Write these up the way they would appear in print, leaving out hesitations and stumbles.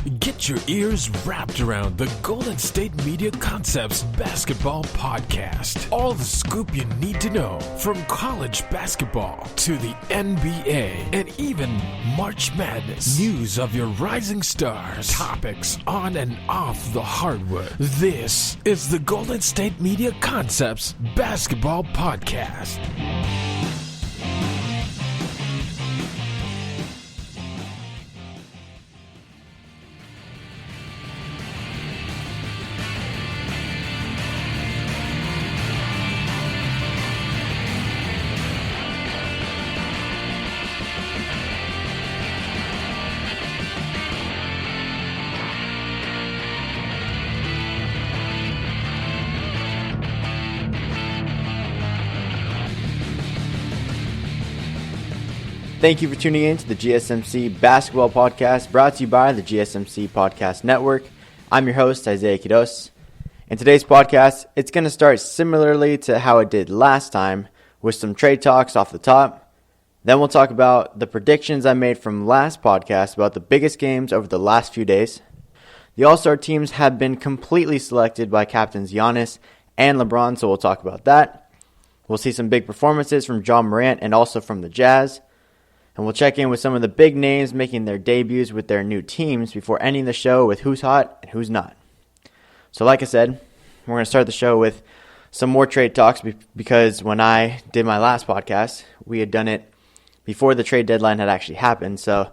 Get your ears wrapped around the Golden State Media Concepts Basketball Podcast. All the scoop you need to know from college basketball to the NBA and even March Madness. News of your rising stars. Topics on and off the hardwood. This is the Golden State Media Concepts Basketball Podcast. Thank you for tuning in to the GSMC Basketball Podcast, brought to you by the GSMC Podcast Network. I'm your host, Isiah. In today's podcast, it's going to start similarly to how it did last time, with some trade talks off the top. Then we'll talk about the predictions I made from last podcast about the biggest games over the last few days. The All-Star teams have been completely selected by captains Giannis and LeBron, so we'll talk about that. We'll see some big performances from Ja Morant and also from the Jazz. And we'll check in with some of the big names making their debuts with their new teams before ending the show with who's hot and who's not. So like I said, we're going to start the show with some more trade talks because when I did my last podcast, we had done it before the trade deadline had actually happened. So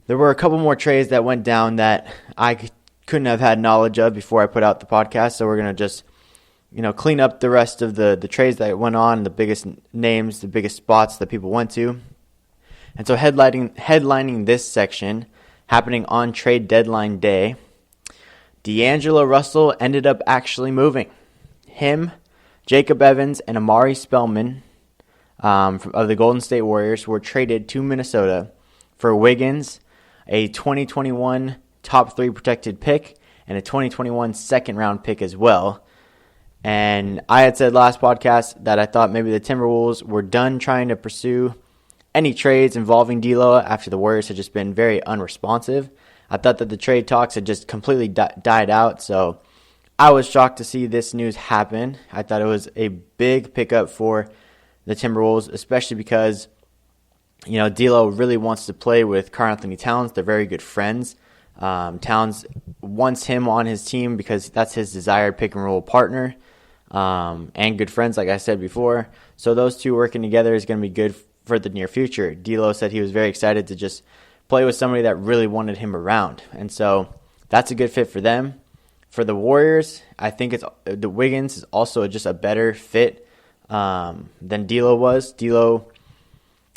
there were a couple more trades that went down that I couldn't have had knowledge of before I put out the podcast. So we're going to just clean up the rest of the trades that went on, the biggest names, the biggest spots that people went to. And so headlining this section, happening on trade deadline day, D'Angelo Russell ended up actually moving. Him, Jacob Evans, and Amari Spellman of the Golden State Warriors were traded to Minnesota for Wiggins, a 2021 top 3 protected pick, and a 2021 second-round pick as well. And I had said last podcast that I thought maybe the Timberwolves were done trying to pursue any trades involving D'Lo after the Warriors had just been very unresponsive. I thought that the trade talks had just completely died out, so I was shocked to see this news happen. I thought it was a big pickup for the Timberwolves, especially because, D'Lo really wants to play with Karl-Anthony Towns. They're very good friends. Towns wants him on his team because that's his desired pick-and-roll partner, and good friends, like I said before. So those two working together is going to be good for the near future. D'Lo said he was very excited to just play with somebody that really wanted him around, and so that's a good fit for them. For the Warriors, I think the Wiggins is also just a better fit than D'Lo was. D'Lo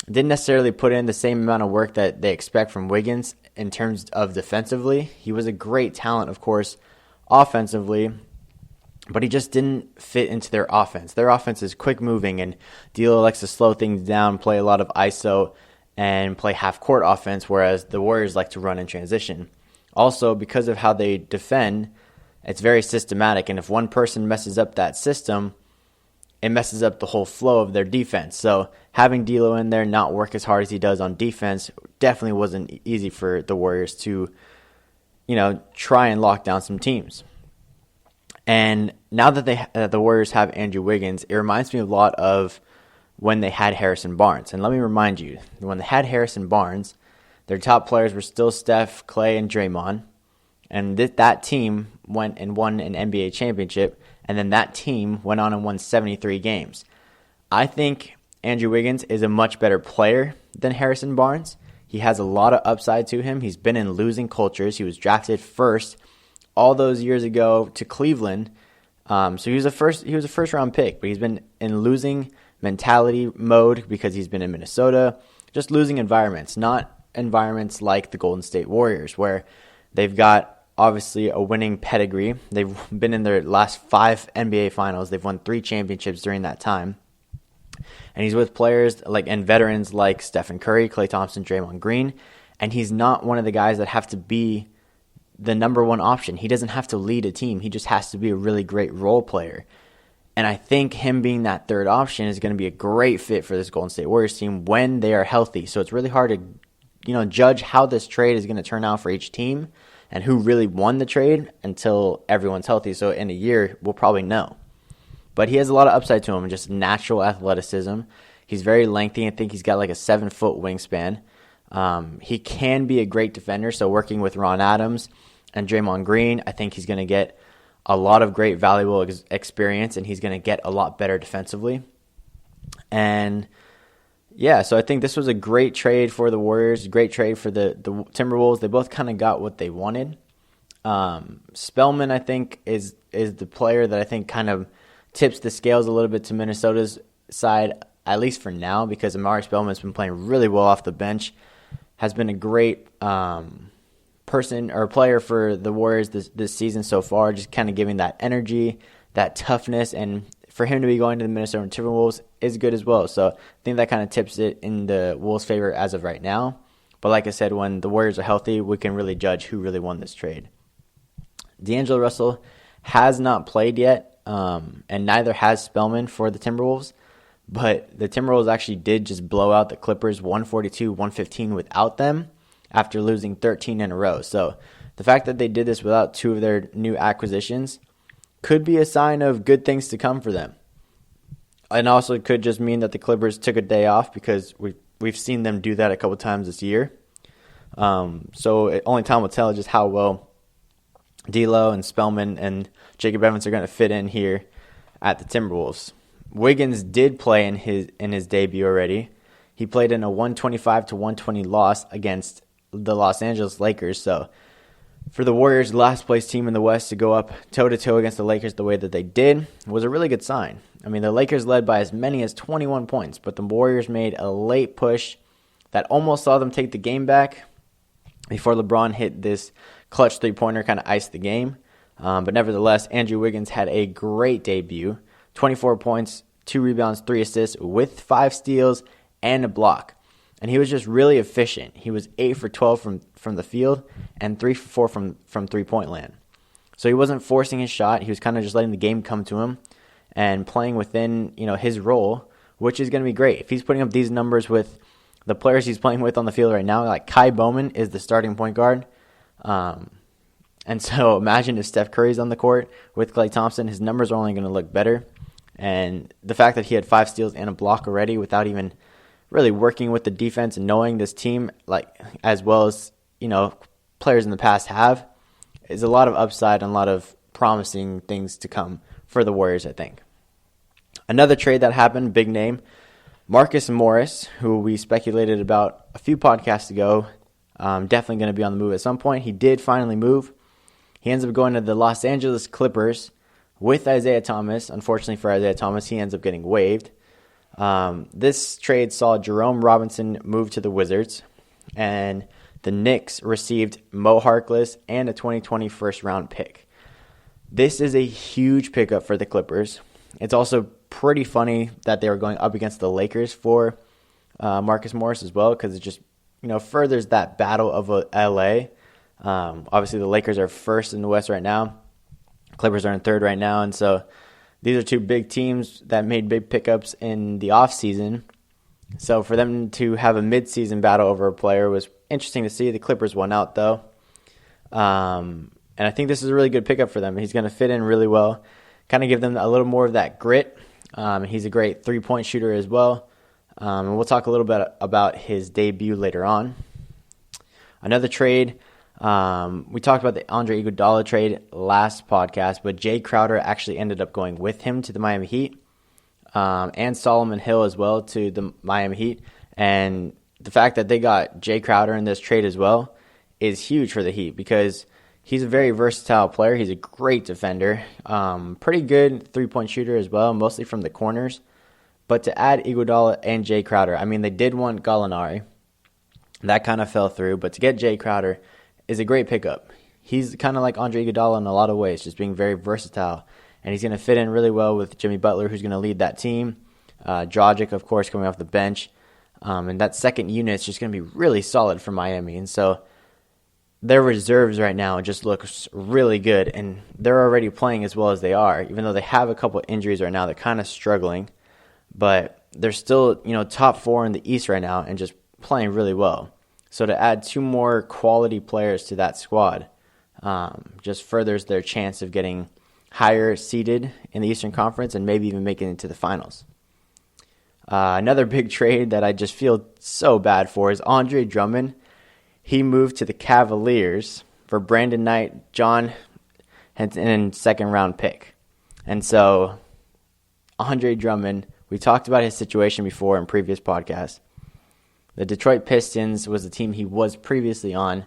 didn't necessarily put in the same amount of work that they expect from Wiggins in terms of defensively. He was a great talent, of course, offensively, but he just didn't fit into their offense. Their offense is quick moving, and D'Lo likes to slow things down, play a lot of ISO, and play half-court offense, whereas the Warriors like to run in transition. Also, because of how they defend, it's very systematic, and if one person messes up that system, it messes up the whole flow of their defense. So having D'Lo in there not work as hard as he does on defense definitely wasn't easy for the Warriors to, try and lock down some teams. And now that the Warriors have Andrew Wiggins, it reminds me a lot of when they had Harrison Barnes. And let me remind you, when they had Harrison Barnes, their top players were still Steph, Clay, and Draymond. And that team went and won an NBA championship, and then that team went on and won 73 games. I think Andrew Wiggins is a much better player than Harrison Barnes. He has a lot of upside to him. He's been in losing cultures. He was drafted first all those years ago to Cleveland. So he was a first round pick, but he's been in losing mentality mode because he's been in Minnesota, just losing environments, not environments like the Golden State Warriors, where they've got obviously a winning pedigree. They've been in their last 5 NBA finals. They've won 3 championships during that time. And he's with players and veterans like Stephen Curry, Klay Thompson, Draymond Green, and he's not one of the guys that have to be the number one option. He doesn't have to lead a team. He just has to be a really great role player. And I think him being that third option is going to be a great fit for this Golden State Warriors team when they are healthy. So it's really hard to, judge how this trade is going to turn out for each team and who really won the trade until everyone's healthy. So in a year, we'll probably know. But he has a lot of upside to him, just natural athleticism. He's very lengthy. I think he's got like a 7-foot wingspan. He can be a great defender. So working with Ron Adams and Draymond Green, I think he's going to get a lot of great valuable experience, and he's going to get a lot better defensively. And yeah, so I think this was a great trade for the Warriors, great trade for the Timberwolves. They both kind of got what they wanted. Spellman, I think, is the player that I think kind of tips the scales a little bit to Minnesota's side, at least for now, because Amari Spellman's been playing really well off the bench, has been a great person or player for the Warriors this season so far, just kind of giving that energy, that toughness, and for him to be going to the Minnesota Timberwolves is good as well. So I think that kind of tips it in the Wolves' favor as of right now. But like I said, when the Warriors are healthy, we can really judge who really won this trade. D'Angelo Russell has not played yet. And neither has Spellman for the Timberwolves. But the Timberwolves actually did just blow out the Clippers 142-115 without them after losing 13 in a row. So the fact that they did this without two of their new acquisitions could be a sign of good things to come for them. And also it could just mean that the Clippers took a day off, because we've seen them do that a couple times this year. So only time will tell just how well D'Lo and Spellman and Jacob Evans are going to fit in here at the Timberwolves. Wiggins did play in his debut already. He played in a 125-120 loss against the Los Angeles Lakers. So for the Warriors, last place team in the West, to go up toe-to-toe against the Lakers the way that they did was a really good sign. I mean, the Lakers led by as many as 21 points, but the Warriors made a late push that almost saw them take the game back before LeBron hit this clutch three-pointer, kind of iced the game. But nevertheless, Andrew Wiggins had a great debut. 24 points, 2 rebounds, 3 assists with 5 steals and a block. And he was just really efficient. He was 8 for 12 from the field and 3 for 4 from three-point land. So he wasn't forcing his shot. He was kind of just letting the game come to him and playing within, his role, which is going to be great. If he's putting up these numbers with the players he's playing with on the field right now, like Kai Bowman is the starting point guard. And so imagine if Steph Curry's on the court with Klay Thompson, his numbers are only going to look better. And the fact that he had 5 steals and a block already without even really working with the defense and knowing this team like as well as, players in the past have, is a lot of upside and a lot of promising things to come for the Warriors, I think. Another trade that happened, big name, Marcus Morris, who we speculated about a few podcasts ago, definitely going to be on the move at some point. He did finally move. He ends up going to the Los Angeles Clippers with Isiah Thomas. Unfortunately for Isiah Thomas, he ends up getting waived. This trade saw Jerome Robinson move to the Wizards, and the Knicks received Mo Harkless and a 2020 first-round pick. This is a huge pickup for the Clippers. It's also pretty funny that they were going up against the Lakers for Marcus Morris as well, because it just furthers that battle of LA. Obviously, the Lakers are first in the West right now. Clippers are in third right now. And so these are two big teams that made big pickups in the offseason. So for them to have a midseason battle over a player was interesting to see. The Clippers won out, though. And I think this is a really good pickup for them. He's going to fit in really well, kind of give them a little more of that grit. He's a great three-point shooter as well. And we'll talk a little bit about his debut later on. Another trade, we talked about the Andre Iguodala trade last podcast, but Jay Crowder actually ended up going with him to the Miami Heat, and Solomon Hill as well to the Miami Heat. And the fact that they got Jay Crowder in this trade as well is huge for the Heat, because he's a very versatile player. He's a great defender, pretty good three-point shooter as well, mostly from the corners. But to add Iguodala and Jay Crowder, I mean, they did want Gallinari. That kind of fell through. But to get Jay Crowder is a great pickup. He's kind of like Andre Iguodala in a lot of ways, just being very versatile. And he's going to fit in really well with Jimmy Butler, who's going to lead that team. Dragic, of course, coming off the bench. And that second unit is just going to be really solid for Miami. And so their reserves right now just looks really good. And they're already playing as well as they are. Even though they have a couple injuries right now, they're kind of struggling. But they're still, top 4 in the East right now and just playing really well. So to add 2 more quality players to that squad just furthers their chance of getting higher seeded in the Eastern Conference and maybe even making it to the finals. Another big trade that I just feel so bad for is Andre Drummond. He moved to the Cavaliers for Brandon Knight, John, and second-round pick. And so Andre Drummond, we talked about his situation before in previous podcasts. The Detroit Pistons was the team he was previously on,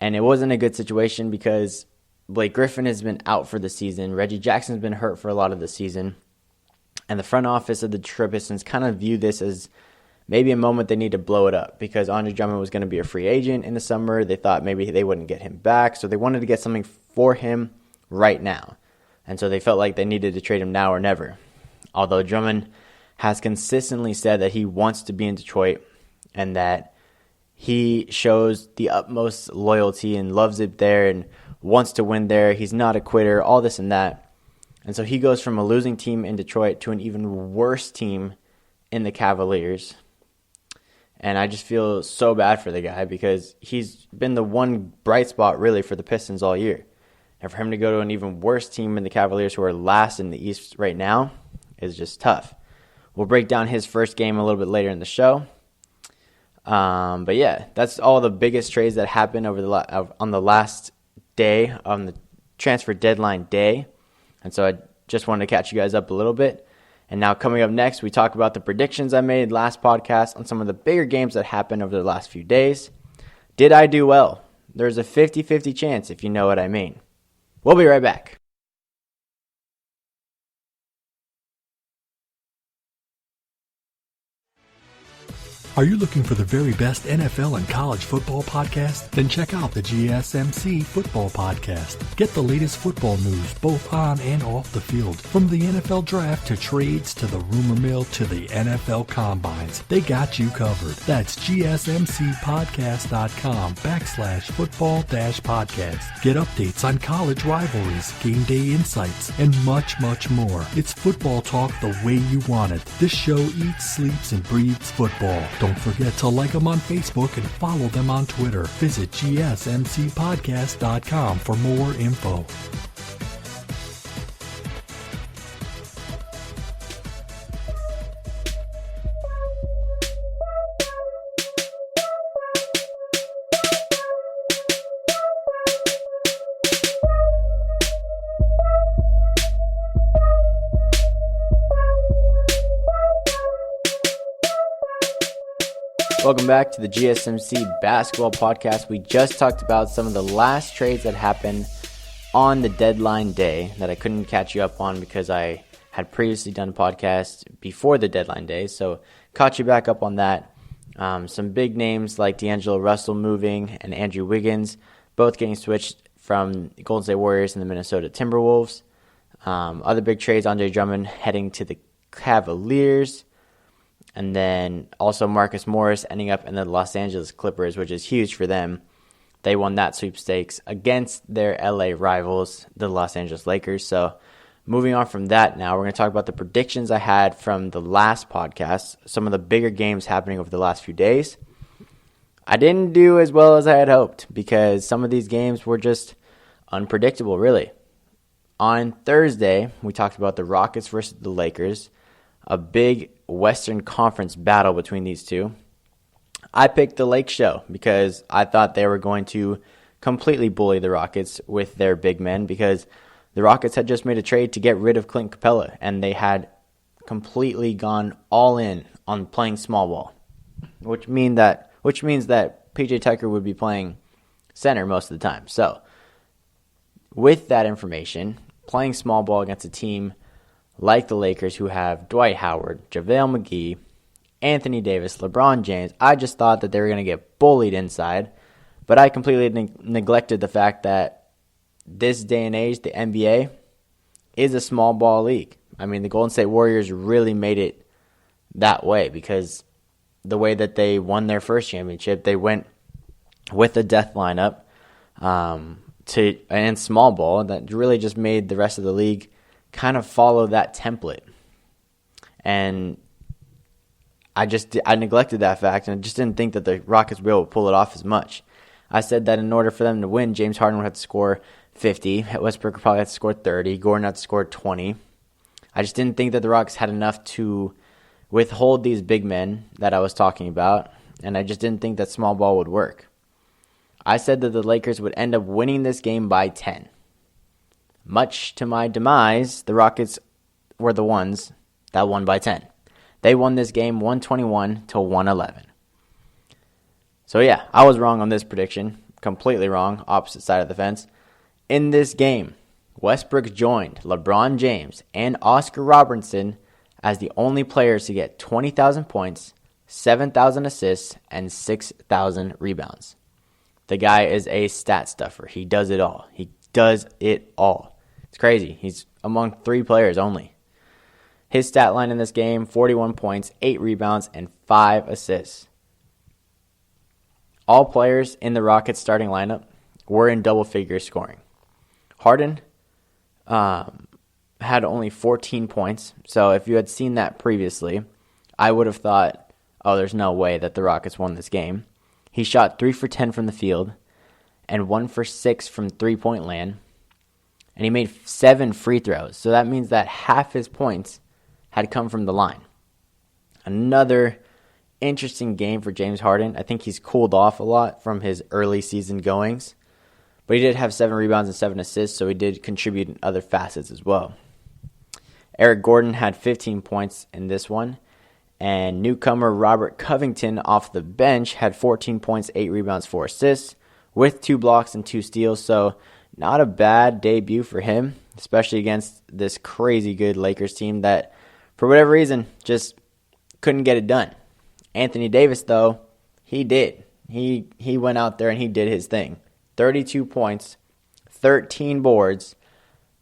and it wasn't a good situation because Blake Griffin has been out for the season. Reggie Jackson's been hurt for a lot of the season. And the front office of the Detroit Pistons kind of view this as maybe a moment they need to blow it up because Andre Drummond was going to be a free agent in the summer. They thought maybe they wouldn't get him back, so they wanted to get something for him right now. And so they felt like they needed to trade him now or never. Although Drummond has consistently said that he wants to be in Detroit and that he shows the utmost loyalty and loves it there and wants to win there. He's not a quitter, all this and that. And so he goes from a losing team in Detroit to an even worse team in the Cavaliers. And I just feel so bad for the guy because he's been the one bright spot really for the Pistons all year. And for him to go to an even worse team in the Cavaliers who are last in the East right now is just tough. We'll break down his first game a little bit later in the show. But yeah, that's all the biggest trades that happened on the last day, on the transfer deadline day. And so I just wanted to catch you guys up a little bit. And now coming up next, we talk about the predictions I made last podcast on some of the bigger games that happened over the last few days. Did I do well? There's a 50-50 chance, if you know what I mean. We'll be right back. Are you looking for the very best NFL and college football podcast? Then check out the GSMC Football Podcast. Get the latest football news both on and off the field. From the NFL Draft to trades to the rumor mill to the NFL Combines, they got you covered. That's GSMCpodcast.com/football-podcast. Get updates on college rivalries, game day insights, and much, much more. It's football talk the way you want it. This show eats, sleeps, and breathes football. Don't forget to like them on Facebook and follow them on Twitter. Visit GSMCpodcast.com for more info. Welcome back to the GSMC Basketball Podcast. We just talked about some of the last trades that happened on the deadline day that I couldn't catch you up on because I had previously done a podcast before the deadline day. So caught you back up on that. Some big names like D'Angelo Russell moving and Andrew Wiggins both getting switched from the Golden State Warriors and the Minnesota Timberwolves. Other big trades, Andre Drummond heading to the Cavaliers. And then also Marcus Morris ending up in the Los Angeles Clippers, which is huge for them. They won that sweepstakes against their LA rivals, the Los Angeles Lakers. So moving on from that now, we're going to talk about the predictions I had from the last podcast, some of the bigger games happening over the last few days. I didn't do as well as I had hoped because some of these games were just unpredictable, really. On Thursday, we talked about the Rockets versus the Lakers, a big Western Conference battle between these two. I picked the Lake Show because I thought they were going to completely bully the Rockets with their big men because the Rockets had just made a trade to get rid of Clint Capella and they had completely gone all in on playing small ball, which means that PJ Tucker would be playing center most of the time. So with that information, playing small ball against a team like the Lakers, who have Dwight Howard, JaVale McGee, Anthony Davis, LeBron James, I just thought that they were going to get bullied inside. But I completely neglected the fact that this day and age, the NBA is a small ball league. I mean, the Golden State Warriors really made it that way because the way that they won their first championship, they went with a death lineup and small ball that really just made the rest of the league kind of follow that template. And I neglected that fact and I just didn't think that the Rockets would be able to pull it off as much. I said that in order for them to win, James Harden would have to score 50. Westbrook would probably have to score 30. Gordon had to score 20. I just didn't think that the Rockets had enough to withhold these big men that I was talking about, and I just didn't think that small ball would work. I said that the Lakers would end up winning this game by 10. Much to my demise, the Rockets were the ones that won by 10. They won this game 121 to 111. So yeah, I was wrong on this prediction. Completely wrong. Opposite side of the fence. In this game, Westbrook joined LeBron James and Oscar Robertson as the only players to get 20,000 points, 7,000 assists, and 6,000 rebounds. The guy is a stat stuffer. He does it all. He does it all. It's crazy. He's among 3 players only. His stat line in this game, 41 points, 8 rebounds, and 5 assists. All players in the Rockets starting lineup were in double figure scoring. Harden had only 14 points. So if you had seen that previously, I would have thought, oh, there's no way that the Rockets won this game. He shot 3 for 10 from the field and 1 for 6 from three-point land. And he made 7 free throws. So that means that half his points had come from the line. Another interesting game for James Harden. I think he's cooled off a lot from his early season goings. But he did have 7 rebounds and 7 assists, so he did contribute in other facets as well. Eric Gordon had 15 points in this one. And newcomer Robert Covington off the bench had 14 points, 8 rebounds, 4 assists, with 2 blocks and 2 steals. So not a bad debut for him, especially against this crazy good Lakers team that, for whatever reason, just couldn't get it done. Anthony Davis, though, he did. He went out there and he did his thing. 32 points, 13 boards,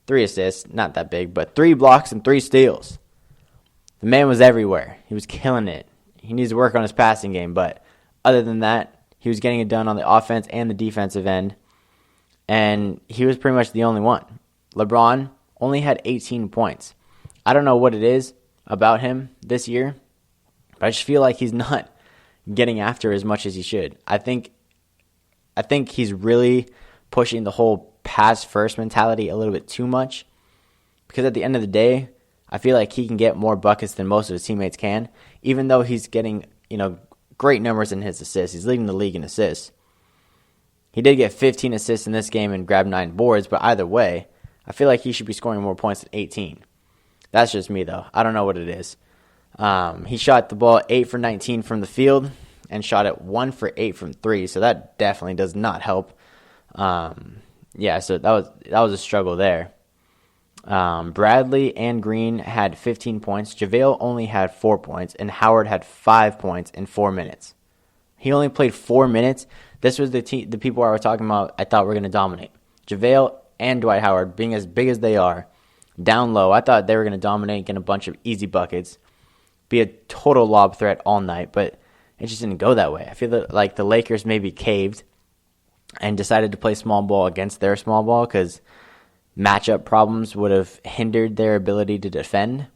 3 assists, not that big, but 3 blocks and 3 steals. The man was everywhere. He was killing it. He needs to work on his passing game, but other than that, he was getting it done on the offense and the defensive end, and he was pretty much the only one. LeBron only had 18 points. I don't know what it is about him this year, but I just feel like he's not getting after as much as he should. I think he's really pushing the whole pass-first mentality a little bit too much, because at the end of the day, I feel like he can get more buckets than most of his teammates can, even though he's getting, great numbers in his assists. He's leading the league in assists. He did get 15 assists in this game and grabbed 9 boards, but either way, I feel like he should be scoring more points than 18. That's just me, though. I don't know what it is. He shot the ball 8 for 19 from the field and shot it 1 for 8 from 3, so that definitely does not help. So that was a struggle there. Bradley and Green had 15 points. JaVale only had 4 points, and Howard had 5 points in 4 minutes. He only played 4 minutes. This was the people I was talking about I thought were going to dominate. JaVale and Dwight Howard, being as big as they are, down low, I thought they were going to dominate, get a bunch of easy buckets, be a total lob threat all night, but it just didn't go that way. I feel like the Lakers maybe caved and decided to play small ball against their small ball because matchup problems would have hindered their ability to defend.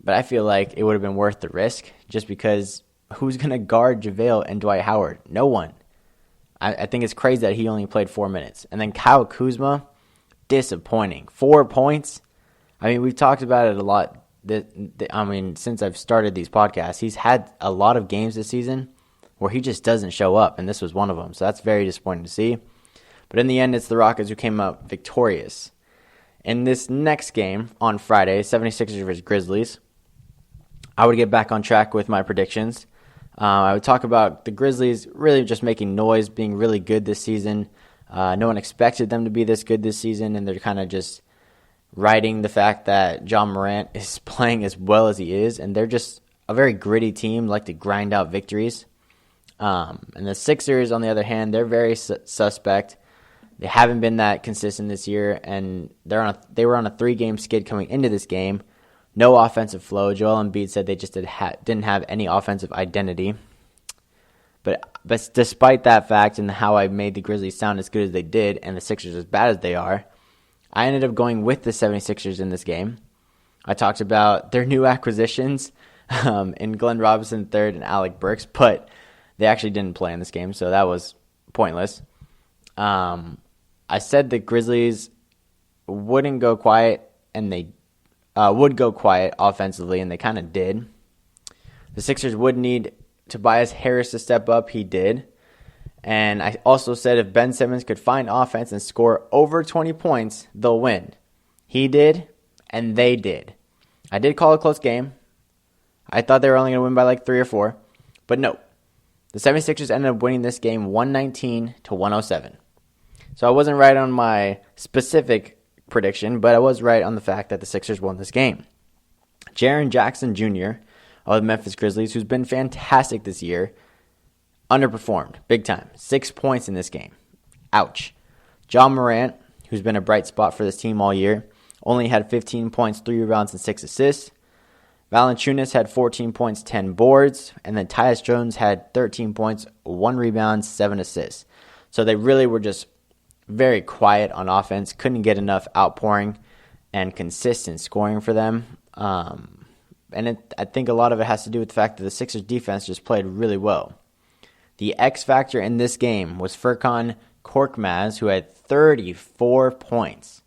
But I feel like it would have been worth the risk just because who's going to guard JaVale and Dwight Howard? No one. I think it's crazy that he only played 4 minutes. And then Kyle Kuzma, disappointing. 4 points? I mean, we've talked about it a lot. Since I've started these podcasts, he's had a lot of games this season where he just doesn't show up, and this was one of them. So that's very disappointing to see. But in the end, it's the Rockets who came out victorious. In this next game on Friday, 76ers vs. Grizzlies, I would get back on track with my predictions. I would talk about the Grizzlies really just making noise, being really good this season. No one expected them to be this good this season, and they're kind of just riding the fact that Ja Morant is playing as well as he is, and they're just a very gritty team, like to grind out victories. And the Sixers, on the other hand, they're very suspect. They haven't been that consistent this year, and they were on a 3-game skid coming into this game. No offensive flow. Joel Embiid said they just didn't have any offensive identity. But despite that fact and how I made the Grizzlies sound as good as they did and the Sixers as bad as they are, I ended up going with the 76ers in this game. I talked about their new acquisitions in Glenn Robinson III and Alec Burks, but they actually didn't play in this game, so that was pointless. I said the Grizzlies wouldn't go quiet, and they would go quiet offensively, and they kind of did. The Sixers would need Tobias Harris to step up. He did. And I also said if Ben Simmons could find offense and score over 20 points, they'll win. He did, and they did. I did call a close game. I thought they were only going to win by like 3 or 4. But no. The 76ers ended up winning this game 119-107. So I wasn't right on my specific prediction, but I was right on the fact that the Sixers won this game. Jaren Jackson Jr. of the Memphis Grizzlies, who's been fantastic this year, underperformed big time. 6 points in this game. Ouch. Ja Morant, who's been a bright spot for this team all year, only had 15 points, 3 rebounds, and 6 assists. Valanciunas had 14 points, 10 boards, and then Tyus Jones had 13 points, 1 rebound, 7 assists. So they really were just very quiet on offense, couldn't get enough outpouring and consistent scoring for them. I think a lot of it has to do with the fact that the Sixers defense just played really well. The X factor in this game was Furkan Korkmaz, who had 34 points.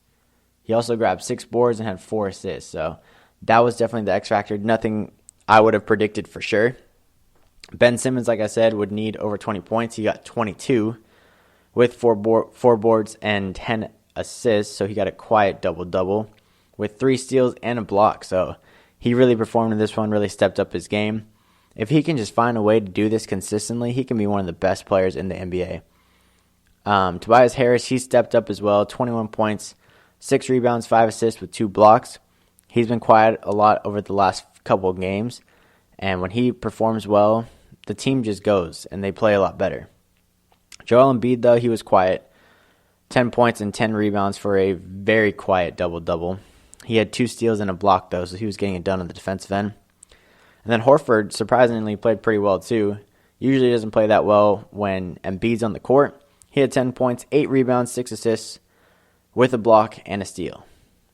He also grabbed 6 boards and had 4 assists. So that was definitely the X factor. Nothing I would have predicted for sure. Ben Simmons, like I said, would need over 20 points. He got 22 with 4 boards and 10 assists. So he got a quiet double-double with 3 steals and a block. So he really performed in this one, really stepped up his game. If he can just find a way to do this consistently, he can be one of the best players in the NBA. Tobias Harris, he stepped up as well. 21 points, 6 rebounds, 5 assists with 2 blocks. He's been quiet a lot over the last couple of games. And when he performs well, the team just goes and they play a lot better. Joel Embiid, though, he was quiet. 10 points and 10 rebounds for a very quiet double-double. He had 2 steals and a block, though, so he was getting it done on the defensive end. And then Horford, surprisingly, played pretty well, too. Usually doesn't play that well when Embiid's on the court. He had 10 points, 8 rebounds, 6 assists, with a block and a steal.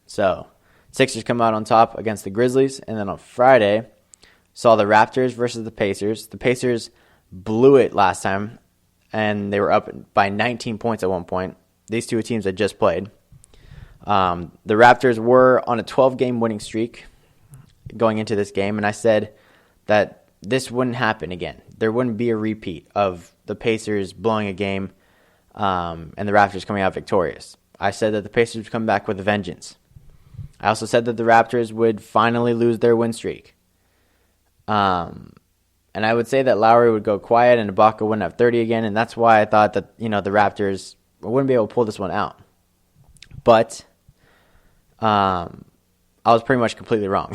So, Sixers come out on top against the Grizzlies. And then on Friday, saw the Raptors versus the Pacers. The Pacers blew it last time, and they were up by 19 points at one point. These two teams had just played. The Raptors were on a 12-game winning streak going into this game, and I said that this wouldn't happen again. There wouldn't be a repeat of the Pacers blowing a game and the Raptors coming out victorious. I said that the Pacers would come back with a vengeance. I also said that the Raptors would finally lose their win streak. And I would say that Lowry would go quiet and Ibaka wouldn't have 30 again, and that's why I thought that, the Raptors wouldn't be able to pull this one out. But I was pretty much completely wrong.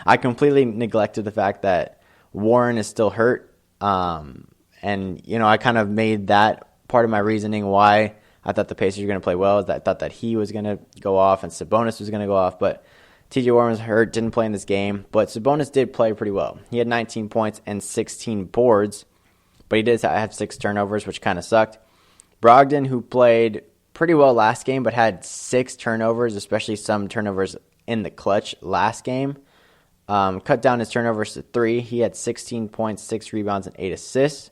I completely neglected the fact that Warren is still hurt. And, I kind of made that part of my reasoning why I thought the Pacers were going to play well. Is that I thought that he was going to go off and Sabonis was going to go off. But TJ Warren was hurt, didn't play in this game. But Sabonis did play pretty well. He had 19 points and 16 boards. But he did have 6 turnovers, which kind of sucked. Brogdon, who played pretty well last game, but had 6 turnovers, especially some turnovers in the clutch last game. Cut down his turnovers to 3. He had 16 points, 6 rebounds, and 8 assists.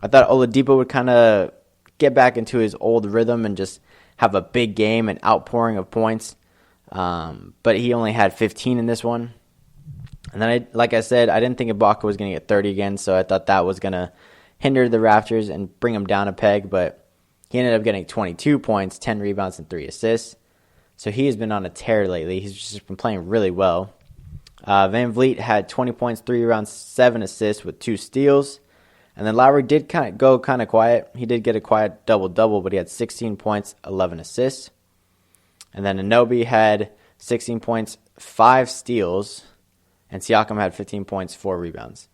I thought Oladipo would kind of get back into his old rhythm and just have a big game and outpouring of points. But he only had 15 in this one. And then, like I said, I didn't think Ibaka was going to get 30 again, so I thought that was going to hinder the Raptors and bring him down a peg. But he ended up getting 22 points, 10 rebounds, and 3 assists. So he has been on a tear lately. He's just been playing really well. Van Vliet had 20 points, 3 rebounds, 7 assists with 2 steals. And then Lowry did go kind of quiet. He did get a quiet double-double, but he had 16 points, 11 assists. And then Anunoby had 16 points, 5 steals. And Siakam had 15 points, 4 rebounds.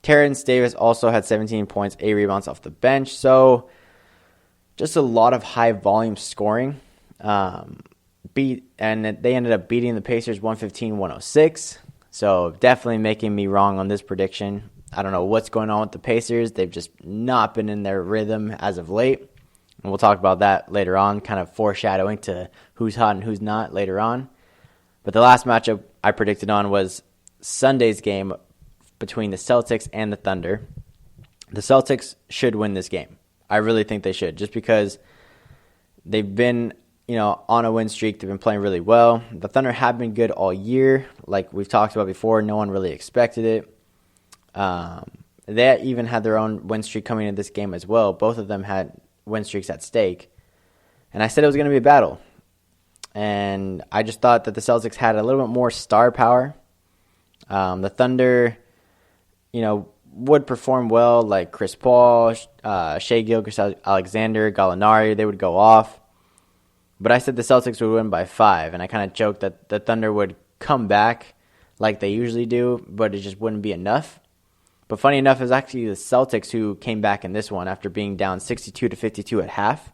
Terrence Davis also had 17 points, 8 rebounds off the bench. So just a lot of high-volume scoring. And they ended up beating the Pacers 115-106. So definitely making me wrong on this prediction. I don't know what's going on with the Pacers. They've just not been in their rhythm as of late. And we'll talk about that later on, kind of foreshadowing to who's hot and who's not later on. But the last matchup I predicted on was Sunday's game between the Celtics and the Thunder. The Celtics should win this game. I really think they should, just because they've been, on a win streak. They've been playing really well. The Thunder have been good all year. Like we've talked about before, no one really expected it. They even had their own win streak coming into this game as well. Both of them had win streaks at stake. And I said it was going to be a battle. And I just thought that the Celtics had a little bit more star power. The Thunder, would perform well, like Chris Paul, Shai Gilgeous-Alexander, Gallinari. They would go off. But I said the Celtics would win by 5, and I kind of joked that the Thunder would come back like they usually do, but it just wouldn't be enough. But funny enough, it was actually the Celtics who came back in this one after being down 62-52 at half.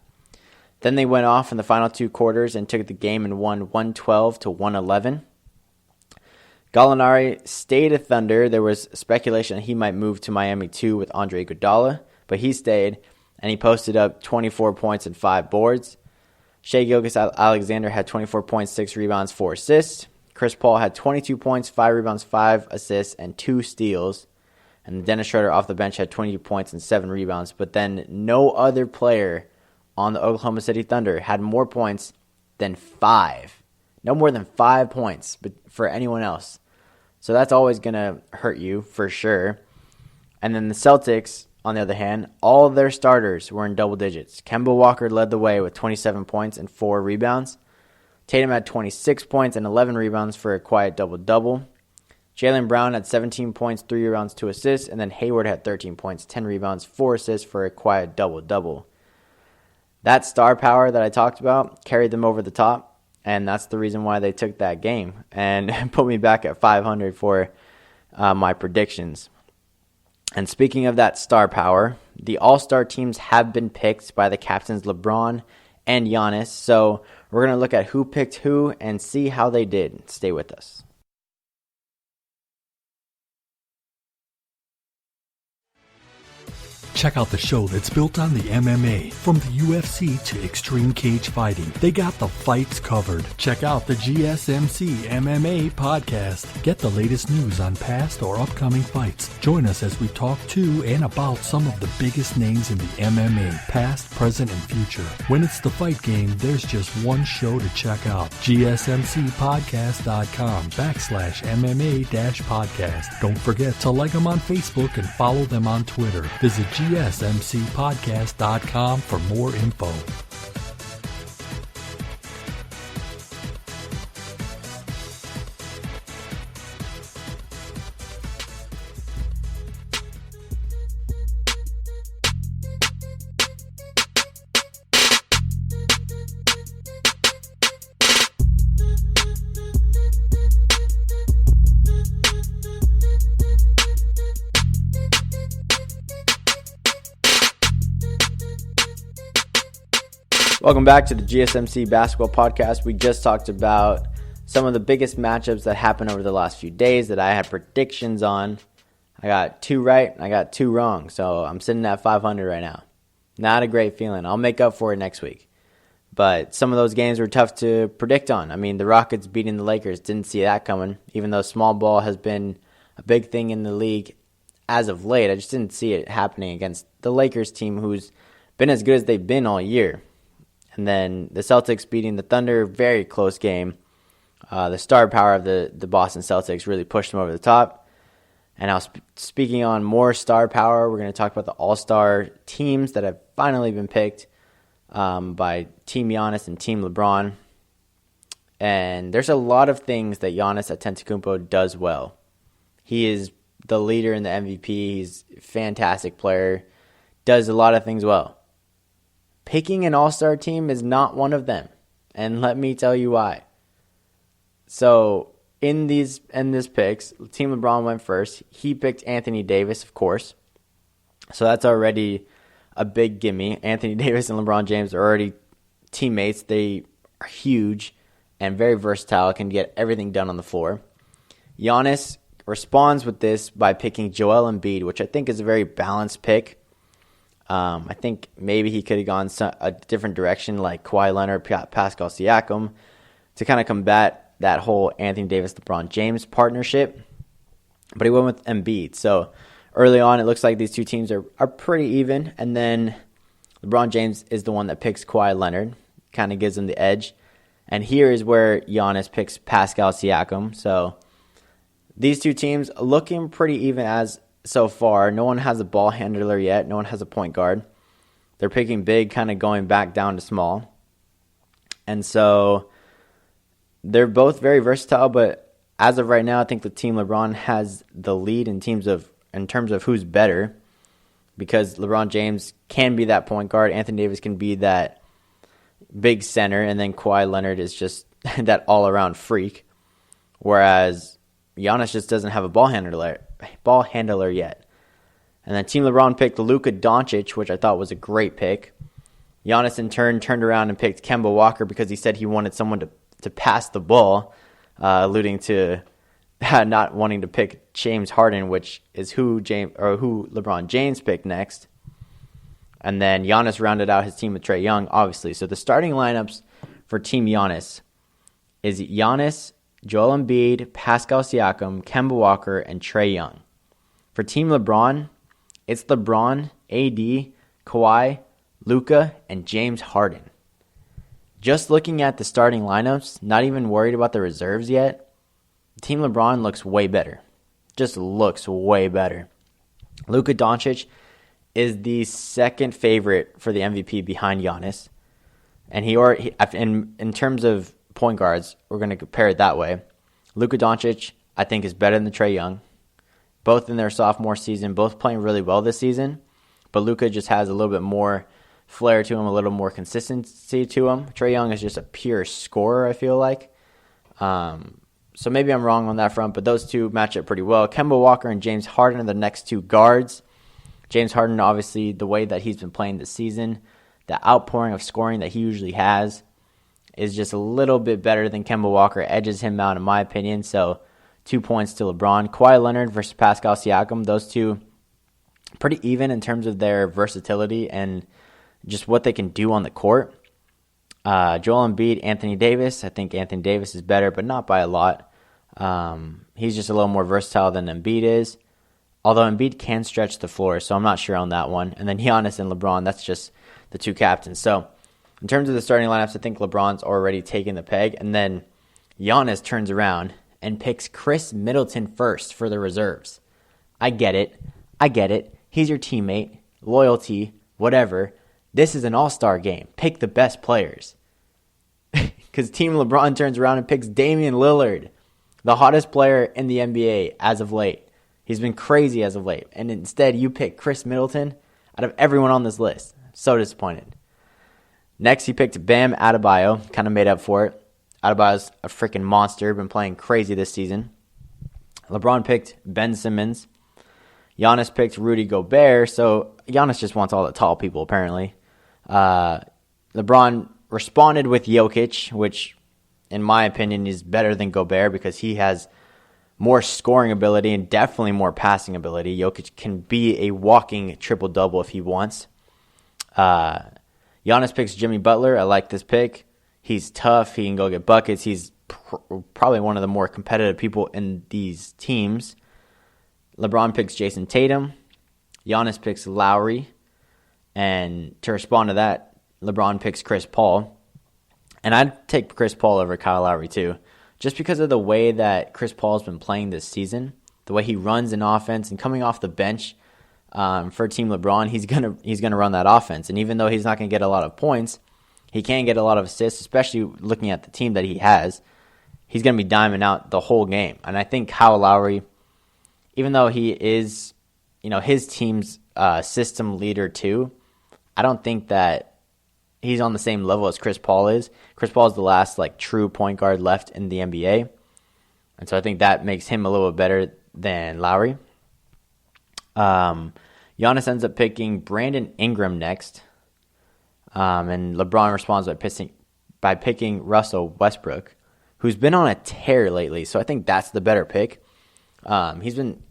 Then they went off in the final 2 quarters and took the game and won 112-111. Gallinari stayed at Thunder. There was speculation that he might move to Miami too with Andre Iguodala, but he stayed, and he posted up 24 points and 5 boards. Shai Gilgeous-Alexander had 24 points, 6 rebounds, 4 assists. Chris Paul had 22 points, 5 rebounds, 5 assists, and 2 steals. And Dennis Schroeder off the bench had 22 points and 7 rebounds. But then no other player on the Oklahoma City Thunder had more points than 5. No more than 5 points for anyone else. So that's always going to hurt you for sure. And then the Celtics, on the other hand, all of their starters were in double digits. Kemba Walker led the way with 27 points and 4 rebounds. Tatum had 26 points and 11 rebounds for a quiet double-double. Jaylen Brown had 17 points, 3 rebounds, 2 assists. And then Hayward had 13 points, 10 rebounds, 4 assists for a quiet double-double. That star power that I talked about carried them over the top. And that's the reason why they took that game and put me back at 500 for my predictions. And speaking of that star power, the All-Star teams have been picked by the captains LeBron and Giannis. So we're going to look at who picked who and see how they did. Stay with us. Check out the show that's built on the MMA. From the UFC to extreme cage fighting, they got the fights covered. Check out the GSMC MMA podcast. Get the latest news on past or upcoming fights. Join us as we talk to and about some of the biggest names in the MMA, past, present, and future. When it's the fight game, there's just one show to check out. GSMCpodcast.com/MMA-podcast. Don't forget to like them on Facebook and follow them on Twitter. Visit GSMCpodcast.com for more info. Welcome back to the GSMC Basketball Podcast. We just talked about some of the biggest matchups that happened over the last few days that I had predictions on. I got 2 right, I got 2 wrong, so I'm sitting at 500 right now. Not a great feeling. I'll make up for it next week. But some of those games were tough to predict on. I mean, the Rockets beating the Lakers, didn't see that coming, even though small ball has been a big thing in the league as of late. I just didn't see it happening against the Lakers team, who's been as good as they've been all year. And then the Celtics beating the Thunder, very close game. The star power of the Boston Celtics really pushed them over the top. And now speaking on more star power, we're going to talk about the all-star teams that have finally been picked by Team Giannis and Team LeBron. And there's a lot of things that Giannis Antetokounmpo does well. He is the leader in the MVP. He's a fantastic player, does a lot of things well. Picking an all-star team is not one of them, and let me tell you why. So in this picks, Team LeBron went first. He picked Anthony Davis, of course. So that's already a big gimme. Anthony Davis and LeBron James are already teammates. They are huge and very versatile, can get everything done on the floor. Giannis responds with this by picking Joel Embiid, which I think is a very balanced pick. I think maybe he could have gone a different direction like Kawhi Leonard, Pascal Siakam to kind of combat that whole Anthony Davis-LeBron James partnership. But he went with Embiid. So early on, it looks like these two teams are pretty even. And then LeBron James is the one that picks Kawhi Leonard, kind of gives him the edge. And here is where Giannis picks Pascal Siakam. So these two teams looking pretty even as so far. No one has a ball handler yet. No one has a point guard. They're picking big, kind of going back down to small. And so they're both very versatile, but as of right now, I think the team LeBron has the lead in terms of who's better, because LeBron James can be that point guard, Anthony Davis can be that big center, and then Kawhi Leonard is just that all-around freak, whereas Giannis just doesn't have a ball handler yet. And then Team LeBron picked Luka Doncic, which I thought was a great pick. Giannis, in turn, turned around and picked Kemba Walker because he said he wanted someone to pass the ball, alluding to not wanting to pick James Harden, which is who LeBron James picked next. And then Giannis rounded out his team with Trae Young, obviously. So the starting lineups for Team Giannis is Giannis, Joel Embiid, Pascal Siakam, Kemba Walker, and Trae Young. For Team LeBron, it's LeBron, AD, Kawhi, Luka, and James Harden. Just looking at the starting lineups, not even worried about the reserves yet, Team LeBron looks way better. Just looks way better. Luka Doncic is the second favorite for the MVP behind Giannis. And in terms of point guards, we're going to compare it that way. Luka Doncic, I think, is better than Trae Young. Both in their sophomore season, both playing really well this season. But Luka just has a little bit more flair to him, a little more consistency to him. Trae Young is just a pure scorer, I feel like. So maybe I'm wrong on that front, but those two match up pretty well. Kemba Walker and James Harden are the next two guards. James Harden, obviously, the way that he's been playing this season, the outpouring of scoring that he usually has is just a little bit better than Kemba Walker, edges him out in my opinion. So 2 points to LeBron. Kawhi Leonard versus Pascal Siakam, those two pretty even in terms of their versatility and just what they can do on the court. Joel Embiid, Anthony Davis. I think Anthony Davis is better, but not by a lot. He's just a little more versatile than Embiid is. Although Embiid can stretch the floor, so I'm not sure on that one. And then Giannis and LeBron, that's just the two captains. So in terms of the starting lineups, I think LeBron's already taken the peg. And then Giannis turns around and picks Chris Middleton first for the reserves. I get it. He's your teammate, loyalty, whatever. This is an all-star game. Pick the best players. Because Team LeBron turns around and picks Damian Lillard, the hottest player in the NBA as of late. He's been crazy as of late. And instead, you pick Chris Middleton out of everyone on this list. So disappointed. Next, he picked Bam Adebayo. Kind of made up for it. Adebayo's a freaking monster. Been playing crazy this season. LeBron picked Ben Simmons. Giannis picked Rudy Gobert. So Giannis just wants all the tall people, apparently. LeBron responded with Jokic, which, in my opinion, is better than Gobert because he has more scoring ability and definitely more passing ability. Jokic can be a walking triple-double if he wants. Giannis picks Jimmy Butler. I like this pick. He's tough. He can go get buckets. He's probably one of the more competitive people in these teams. LeBron picks Jason Tatum. Giannis picks Lowry. And to respond to that, LeBron picks Chris Paul. And I'd take Chris Paul over Kyle Lowry too. Just because of the way that Chris Paul's been playing this season, the way he runs in offense and coming off the bench for Team LeBron, he's gonna run that offense. And even though he's not going to get a lot of points, he can get a lot of assists, especially looking at the team that he has. He's going to be diming out the whole game. And I think Kyle Lowry, even though he is, his team's system leader too, I don't think that he's on the same level as Chris Paul is. Chris Paul is the last true point guard left in the NBA. And so I think that makes him a little bit better than Lowry. Giannis ends up picking Brandon Ingram next. And LeBron responds by picking Russell Westbrook, who's been on a tear lately. So I think that's the better pick. He's been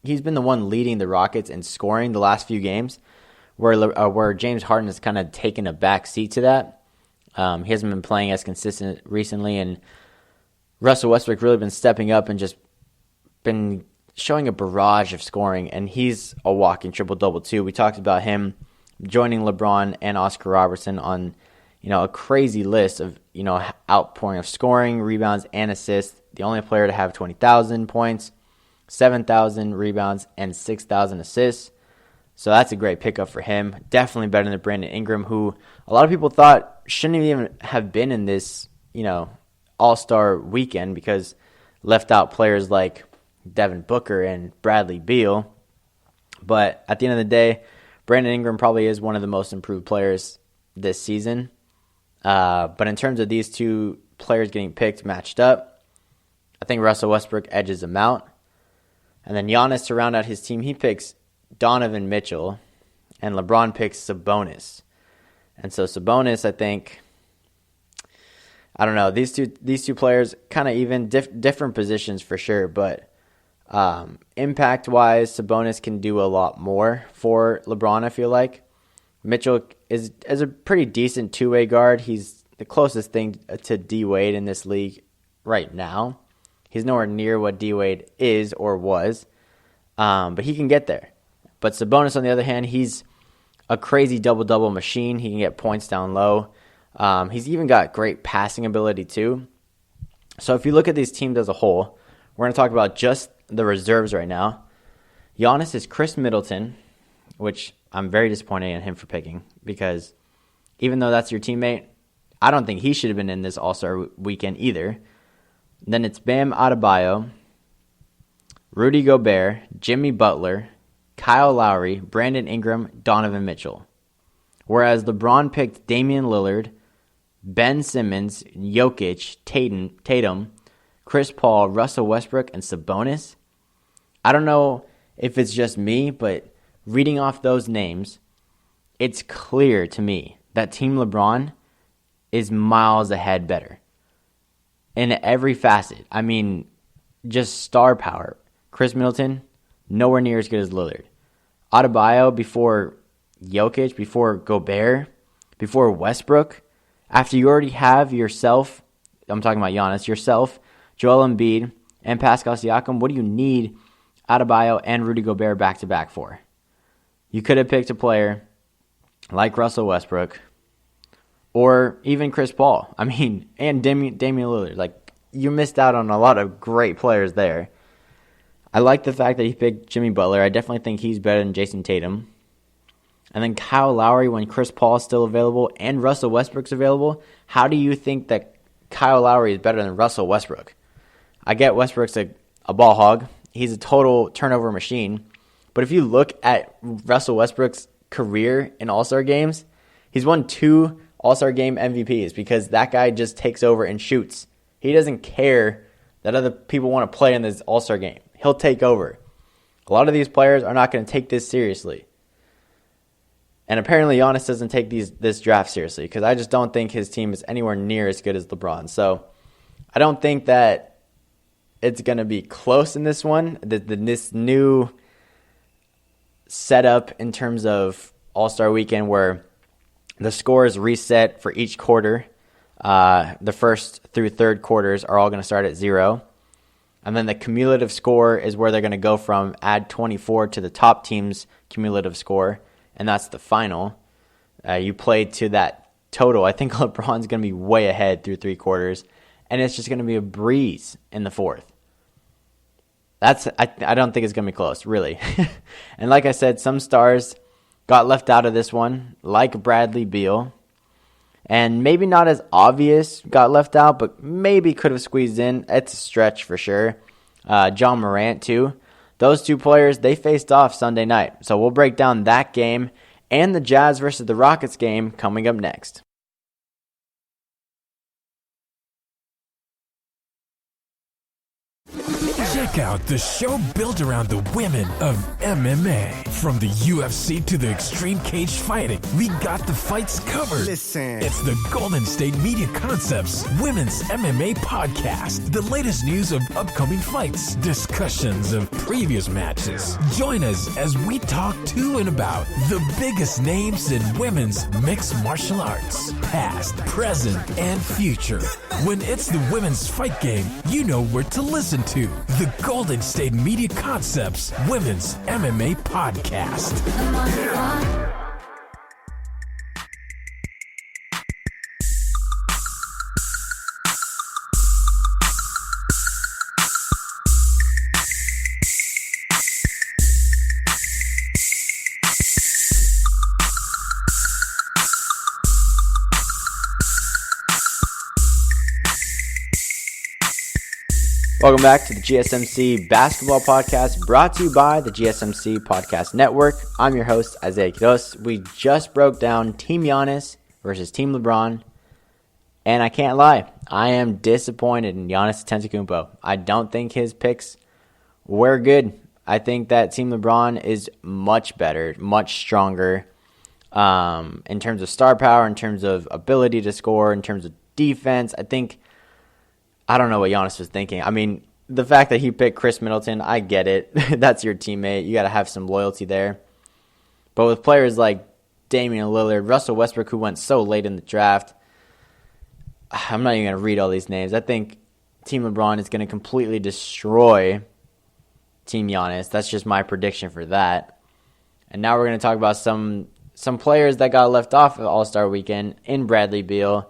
the one leading the Rockets in scoring the last few games, where James Harden has kind of taken a back seat to that. He hasn't been playing as consistent recently, and Russell Westbrook really been stepping up and just been showing a barrage of scoring, and he's a walking triple-double too. We talked about him joining LeBron and Oscar Robertson on, a crazy list of, outpouring of scoring, rebounds, and assists. The only player to have 20,000 points, 7,000 rebounds, and 6,000 assists. So that's a great pickup for him. Definitely better than Brandon Ingram, who a lot of people thought shouldn't even have been in this, All-Star weekend because left out players like Devin Booker and Bradley Beal. But at the end of the day, Brandon Ingram probably is one of the most improved players this season. But in terms of these two players getting picked, matched up, I think Russell Westbrook edges them out. And then Giannis, to round out his team, he picks Donovan Mitchell, and LeBron picks Sabonis. And so Sabonis, I think, I don't know, these two players kind of even different positions for sure, but impact-wise, Sabonis can do a lot more for LeBron, I feel like. Mitchell is a pretty decent two-way guard. He's the closest thing to D-Wade in this league right now. He's nowhere near what D-Wade is or was, but he can get there. But Sabonis, on the other hand, he's a crazy double-double machine. He can get points down low. He's even got great passing ability too. So if you look at these teams as a whole, we're going to talk about just the reserves right now. Giannis is Chris Middleton, which I'm very disappointed in him for picking because even though that's your teammate, I don't think he should have been in this All-Star weekend either. Then it's Bam Adebayo, Rudy Gobert, Jimmy Butler, Kyle Lowry, Brandon Ingram, Donovan Mitchell. Whereas LeBron picked Damian Lillard, Ben Simmons, Jokic, Tatum, Chris Paul, Russell Westbrook, and Sabonis. I don't know if it's just me, but reading off those names, it's clear to me that Team LeBron is miles ahead better in every facet. I mean, just star power. Chris Middleton, nowhere near as good as Lillard. Adebayo before Jokic, before Gobert, before Westbrook. After you already have yourself, I'm talking about Giannis, yourself, Joel Embiid, and Pascal Siakam, what do you need Adebayo and Rudy Gobert back-to-back for? You could have picked a player like Russell Westbrook or even Chris Paul. I mean, and Damian Lillard. Like, you missed out on a lot of great players there. I like the fact that he picked Jimmy Butler. I definitely think he's better than Jason Tatum. And then Kyle Lowry, when Chris Paul is still available and Russell Westbrook's available, how do you think that Kyle Lowry is better than Russell Westbrook? I get Westbrook's a ball hog. He's a total turnover machine. But if you look at Russell Westbrook's career in All-Star games, he's won 2 All-Star game MVPs because that guy just takes over and shoots. He doesn't care that other people want to play in this All-Star game. He'll take over. A lot of these players are not going to take this seriously. And apparently Giannis doesn't take this draft seriously because I just don't think his team is anywhere near as good as LeBron. So I don't think that it's going to be close in this one. This new setup in terms of All-Star Weekend where the score is reset for each quarter. The first through third quarters are all going to start at 0. And then the cumulative score is where they're going to go from add 24 to the top team's cumulative score. And that's the final. You play to that total. I think LeBron's going to be way ahead through 3 quarters. And it's just going to be a breeze in the 4th. I don't think it's going to be close, really. And like I said, some stars got left out of this one, like Bradley Beal. And maybe not as obvious got left out, but maybe could have squeezed in. It's a stretch for sure. Ja Morant, too. Those 2 players, they faced off Sunday night. So we'll break down that game and the Jazz versus the Rockets game coming up next. Check out the show built around the women of MMA. From the UFC to the extreme cage fighting, we got the fights covered. Listen. It's the Golden State Media Concepts Women's MMA Podcast. The latest news of upcoming fights, discussions of previous matches. Join us as we talk to and about the biggest names in women's mixed martial arts, past, present, and future. When it's the women's fight game, you know where to listen to. The Golden State Media Concepts Women's MMA Podcast. Welcome back to the GSMC Basketball Podcast, brought to you by the GSMC Podcast Network. I'm your host, Isiah. We just broke down Team Giannis versus Team LeBron, and I can't lie, I am disappointed in Giannis Antetokounmpo. I don't think his picks were good. I think that Team LeBron is much better, much stronger in terms of star power, in terms of ability to score, in terms of defense. I don't know what Giannis was thinking. I mean, the fact that he picked Chris Middleton, I get it. That's your teammate. You got to have some loyalty there. But with players like Damian Lillard, Russell Westbrook, who went so late in the draft, I'm not even going to read all these names. I think Team LeBron is going to completely destroy Team Giannis. That's just my prediction for that. And now we're going to talk about some players that got left off of All-Star Weekend in Bradley Beal.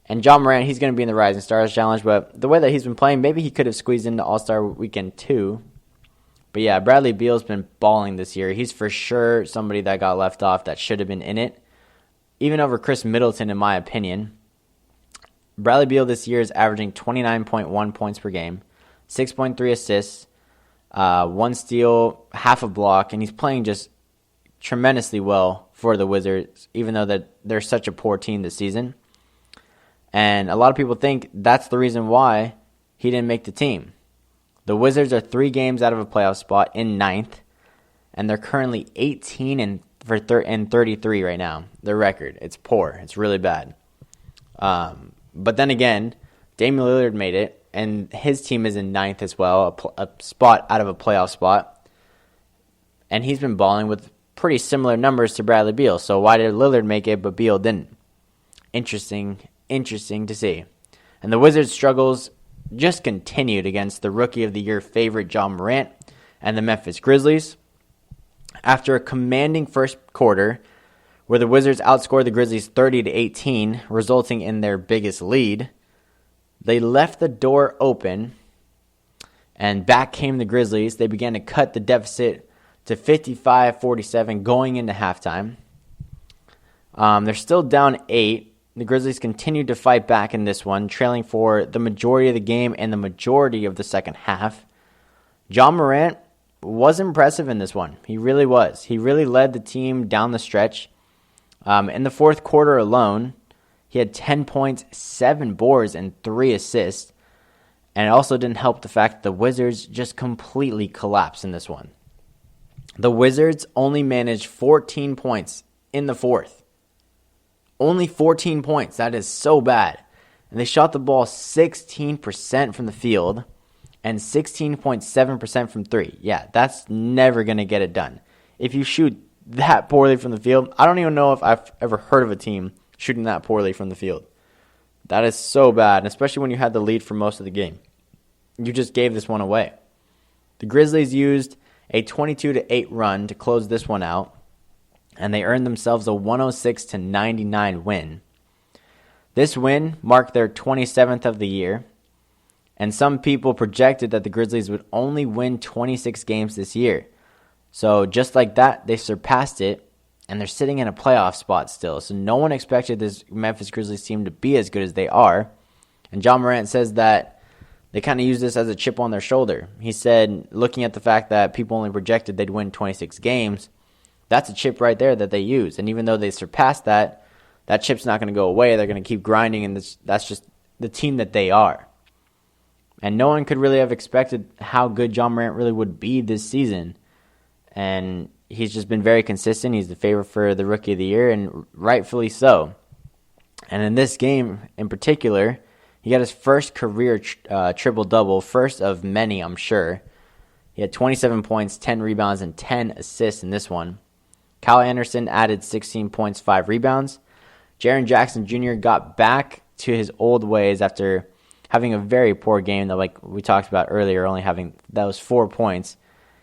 And Ja Morant, he's going to be in the Rising Stars Challenge, but the way that he's been playing, maybe he could have squeezed into All-Star Weekend too. But yeah, Bradley Beal's been balling this year. He's for sure somebody that got left off that should have been in it, even over Chris Middleton, in my opinion. Bradley Beal this year is averaging 29.1 points per game, 6.3 assists, 1 steal, half a block, and he's playing just tremendously well for the Wizards, even though that they're such a poor team this season. And a lot of people think that's the reason why he didn't make the team. The Wizards are 3 games out of a playoff spot in 9th, and they're currently 18 and 33 right now. Their record, it's poor. It's really bad. But then again, Damian Lillard made it, and his team is in 9th as well, a spot out of a playoff spot. And he's been balling with pretty similar numbers to Bradley Beal. So why did Lillard make it, but Beal didn't? Interesting to see. And the Wizards' struggles just continued against the Rookie of the Year favorite Ja Morant and the Memphis Grizzlies. After a commanding first quarter where the Wizards outscored the Grizzlies 30-18, resulting in their biggest lead, they left the door open, and back came the Grizzlies. They began to cut the deficit to 55-47 going into halftime. They're still down 8. The Grizzlies continued to fight back in this one, trailing for the majority of the game and the majority of the second half. Ja Morant was impressive in this one. He really was. He really led the team down the stretch. In the fourth quarter alone, he had 10 points, 7 boards, and 3 assists. And it also didn't help the fact that the Wizards just completely collapsed in this one. The Wizards only managed 14 points in the fourth. Only 14 points. That is so bad. And they shot the ball 16% from the field and 16.7% from 3. Yeah, that's never going to get it done. If you shoot that poorly from the field, I don't even know if I've ever heard of a team shooting that poorly from the field. That is so bad, and especially when you had the lead for most of the game. You just gave this one away. The Grizzlies used a 22-8 run to close this one out, and they earned themselves a 106-99 win. This win marked their 27th of the year, and some people projected that the Grizzlies would only win 26 games this year. So just like that, they surpassed it, and they're sitting in a playoff spot still. So no one expected this Memphis Grizzlies team to be as good as they are. And Ja Morant says that they kind of use this as a chip on their shoulder. He said, looking at the fact that people only projected they'd win 26 games, that's a chip right there that they use. And even though they surpassed that, that chip's not going to go away. They're going to keep grinding, and that's just the team that they are. And no one could really have expected how good Ja Morant really would be this season. And he's just been very consistent. He's the favorite for the Rookie of the Year, and rightfully so. And in this game in particular, he got his first career triple-double, first of many, I'm sure. He had 27 points, 10 rebounds, and 10 assists in this one. Kyle Anderson added 16 points, 5 rebounds. Jaren Jackson Jr. got back to his old ways after having a very poor game that, like we talked about earlier, only having those 4 points.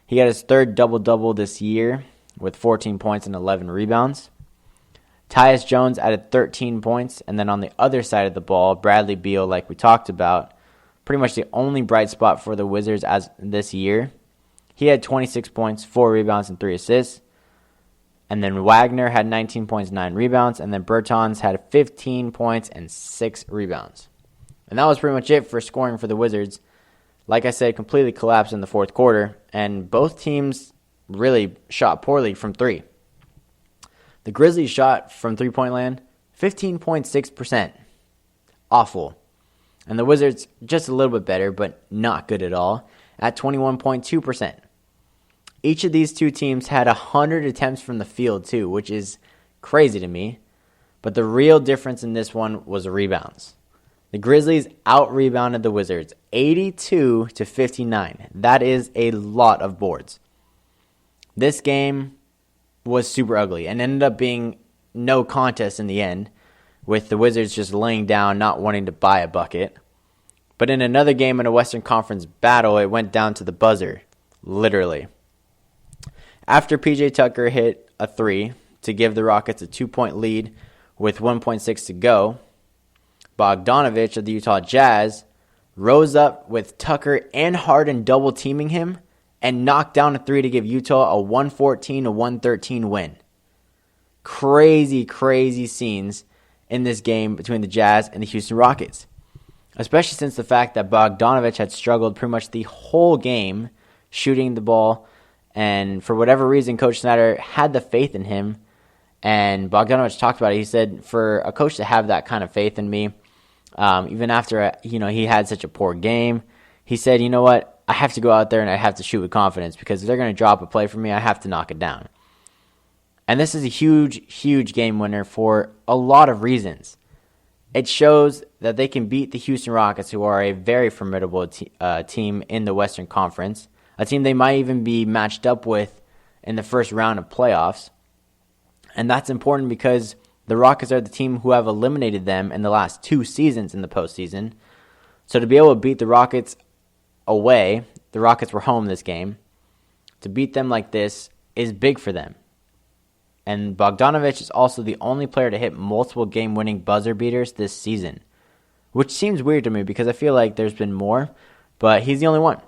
He got his third double-double this year with 14 points and 11 rebounds. Tyus Jones added 13 points, and then on the other side of the ball, Bradley Beal, like we talked about, pretty much the only bright spot for the Wizards as this year. He had 26 points, 4 rebounds, and 3 assists. And then Wagner had 19 points, 9 rebounds. And then Bertans had 15 points and 6 rebounds. And that was pretty much it for scoring for the Wizards. like I said, completely collapsed in the fourth quarter, and both teams really shot poorly from three. The Grizzlies shot from three-point land 15.6%. Awful. And the Wizards just a little bit better, but not good at all, at 21.2%. Each of these two teams had 100 attempts from the field too, which is crazy to me. But the real difference in this one was rebounds. The Grizzlies out-rebounded the Wizards 82-59. That is a lot of boards. This game was super ugly and ended up being no contest in the end, with the Wizards just laying down, not wanting to buy a bucket. But in another game in a Western Conference battle, it went down to the buzzer, literally. After PJ Tucker hit a three to give the Rockets a 2-point lead with 1.6 to go, Bogdanovich of the Utah Jazz rose up with Tucker and Harden double teaming him and knocked down a three to give Utah a 114-113 win. Crazy, crazy scenes in this game between the Jazz and the Houston Rockets, especially since the fact that Bogdanovich had struggled pretty much the whole game shooting the ball, and for whatever reason, Coach Snyder had the faith in him, and Bogdanovich talked about it. He said, for a coach to have that kind of faith in me, even after he had such a poor game, he said, you know what, I have to go out there and I have to shoot with confidence, because if they're going to drop a play for me, I have to knock it down. And this is a huge, huge game winner for a lot of reasons. It shows that they can beat the Houston Rockets, who are a very formidable team in the Western Conference, a team they might even be matched up with in the first round of playoffs. And that's important because the Rockets are the team who have eliminated them in the last two seasons in the postseason. So to be able to beat the Rockets away, the Rockets were home this game, to beat them like this is big for them. And Bogdanovich is also the only player to hit multiple game-winning buzzer beaters this season, which seems weird to me because I feel like there's been more, but he's the only one.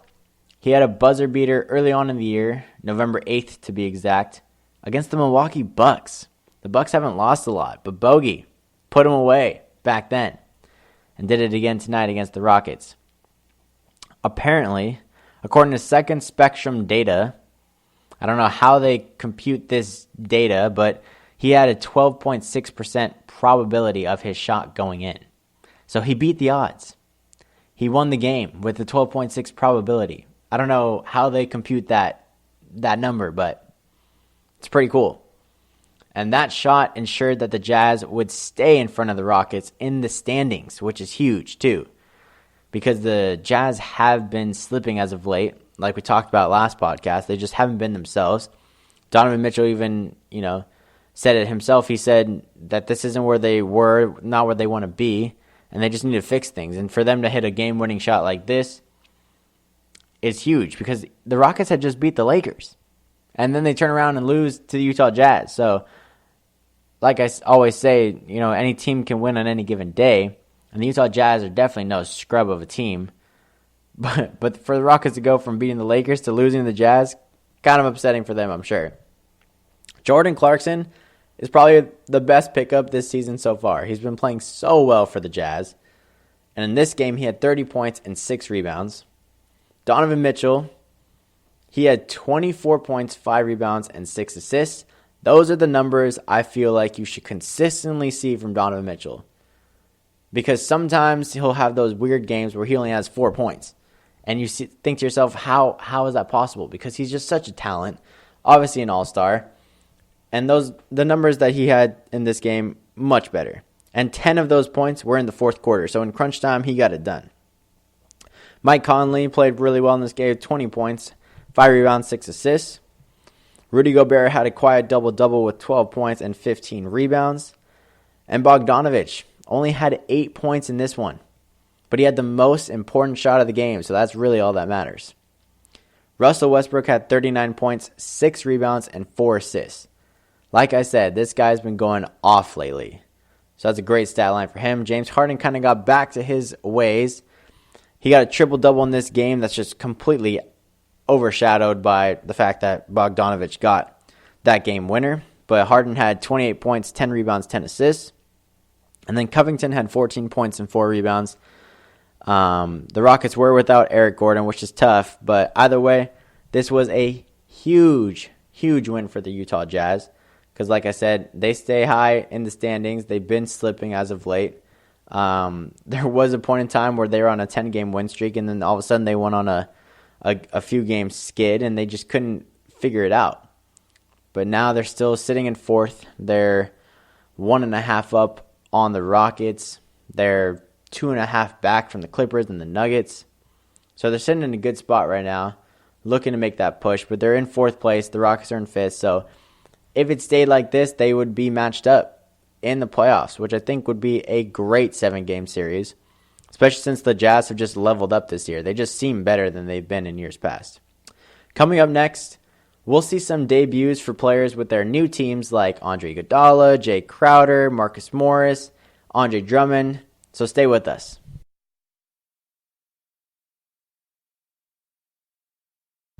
He had a buzzer beater early on in the year, November 8th to be exact, against the Milwaukee Bucks. The Bucks haven't lost a lot, but Bogey put him away back then and did it again tonight against the Rockets. Apparently, according to Second Spectrum data, I don't know how they compute this data, but he had a 12.6% probability of his shot going in. So he beat the odds. He won the game with a 12.6 probability. I don't know how they compute that number, but it's pretty cool. And that shot ensured that the Jazz would stay in front of the Rockets in the standings, which is huge too, because the Jazz have been slipping as of late. Like we talked about last podcast, they just haven't been themselves. Donovan Mitchell even, said it himself. He said that this isn't where they were, not where they want to be, and they just need to fix things. And for them to hit a game-winning shot like this is huge, because the Rockets had just beat the Lakers, and then they turn around and lose to the Utah Jazz. So, like I always say, any team can win on any given day, and the Utah Jazz are definitely no scrub of a team. But for the Rockets to go from beating the Lakers to losing to the Jazz, kind of upsetting for them, I'm sure. Jordan Clarkson is probably the best pickup this season so far. He's been playing so well for the Jazz. And in this game, he had 30 points and 6 rebounds. Donovan Mitchell, he had 24 points, 5 rebounds, and 6 assists. Those are the numbers I feel like you should consistently see from Donovan Mitchell, because sometimes he'll have those weird games where he only has 4 points. And you think to yourself, how is that possible? Because he's just such a talent, obviously an all-star. And the numbers that he had in this game, much better. And 10 of those points were in the fourth quarter. So in crunch time, he got it done. Mike Conley played really well in this game, 20 points, 5 rebounds, 6 assists. Rudy Gobert had a quiet double-double with 12 points and 15 rebounds. And Bogdanovich only had 8 points in this one, but he had the most important shot of the game, so that's really all that matters. Russell Westbrook had 39 points, 6 rebounds, and 4 assists. Like I said, this guy's been going off lately, so that's a great stat line for him. James Harden kind of got back to his ways. He got a triple-double in this game that's just completely overshadowed by the fact that Bogdanovich got that game winner. But Harden had 28 points, 10 rebounds, 10 assists. And then Covington had 14 points and 4 rebounds. The Rockets were without Eric Gordon, which is tough, but either way, this was a huge win for the Utah Jazz because, like I said, they stay high in the standings. They've been slipping as of late. There was a point in time where they were on a 10-game win streak, and then all of a sudden they went on a few-game skid, and they just couldn't figure it out. But now they're still sitting in fourth. They're 1.5 up on the Rockets. They're 2.5 back from the Clippers and the Nuggets. So they're sitting in a good spot right now, looking to make that push. But they're in fourth place. The Rockets are in fifth. So if it stayed like this, they would be matched up in the playoffs, which I think would be a great 7-game series, especially since the Jazz have just leveled up this year. They just seem better than they've been in years past. Coming up next, we'll see some debuts for players with their new teams like Andre Iguodala, Jay Crowder, Marcus Morris, Andre Drummond. So stay with us.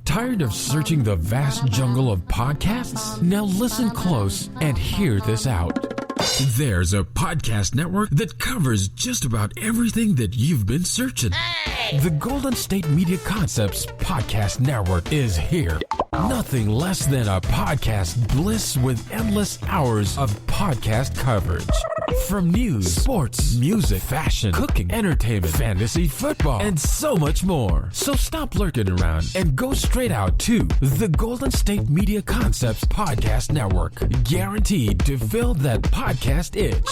Tired of searching the vast jungle of podcasts? Now listen close and hear this out. There's a podcast network that covers just about everything that you've been searching. Hey! The Golden State Media Concepts Podcast Network is here. Nothing less than a podcast bliss with endless hours of podcast coverage. From news, sports, music, fashion, cooking, entertainment, fantasy, football, and so much more. So stop lurking around and go straight out to the Golden State Media Concepts Podcast Network. Guaranteed to fill that podcast itch.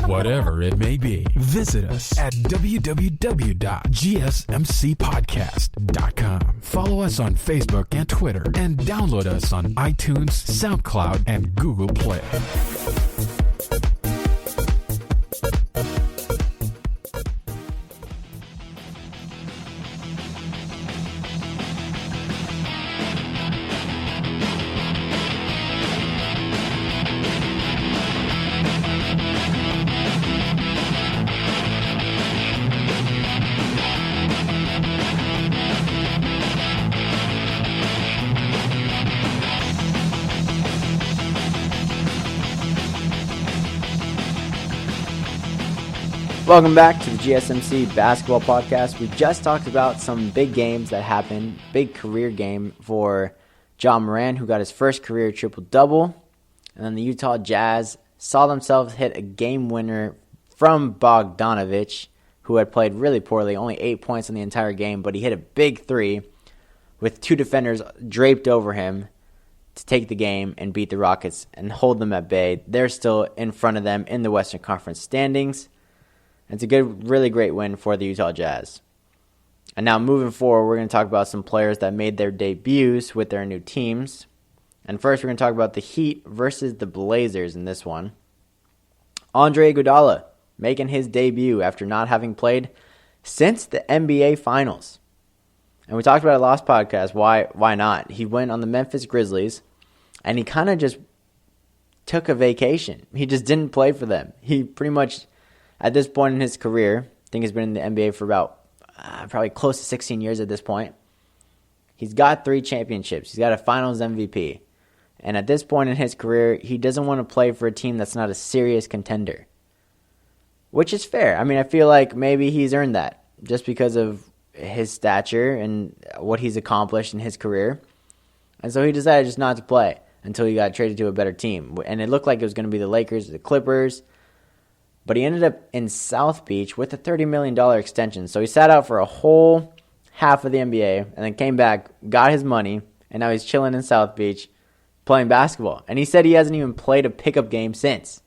Whatever it may be, visit us at www.gsmcpodcast.com. Follow us on Facebook and Twitter, and download us on iTunes, SoundCloud, and Google Play. Welcome back to the GSMC Basketball Podcast. We just talked about some big games that happened. Big career game for Ja Morant, who got his first career triple-double. And then the Utah Jazz saw themselves hit a game winner from Bogdanovic, who had played really poorly, only 8 points in the entire game, but he hit a big three with two defenders draped over him to take the game and beat the Rockets and hold them at bay. They're still in front of them in the Western Conference standings. It's a good, really great win for the Utah Jazz. And now moving forward, we're going to talk about some players that made their debuts with their new teams. And first, we're going to talk about the Heat versus the Blazers in this one. Andre Iguodala making his debut after not having played since the NBA Finals. And we talked about it last podcast. Why not? He went on the Memphis Grizzlies, and he kind of just took a vacation. He just didn't play for them. He pretty much, at this point in his career, I think he's been in the NBA for about probably close to 16 years at this point. He's got 3 championships. He's got a Finals MVP. And at this point in his career, he doesn't want to play for a team that's not a serious contender. Which is fair. I mean, I feel like maybe he's earned that just because of his stature and what he's accomplished in his career. And so he decided just not to play until he got traded to a better team. And it looked like it was going to be the Lakers or the Clippers. But he ended up in South Beach with a $30 million extension. So he sat out for a whole half of the NBA and then came back, got his money, and now he's chilling in South Beach playing basketball. And he said he hasn't even played a pickup game since.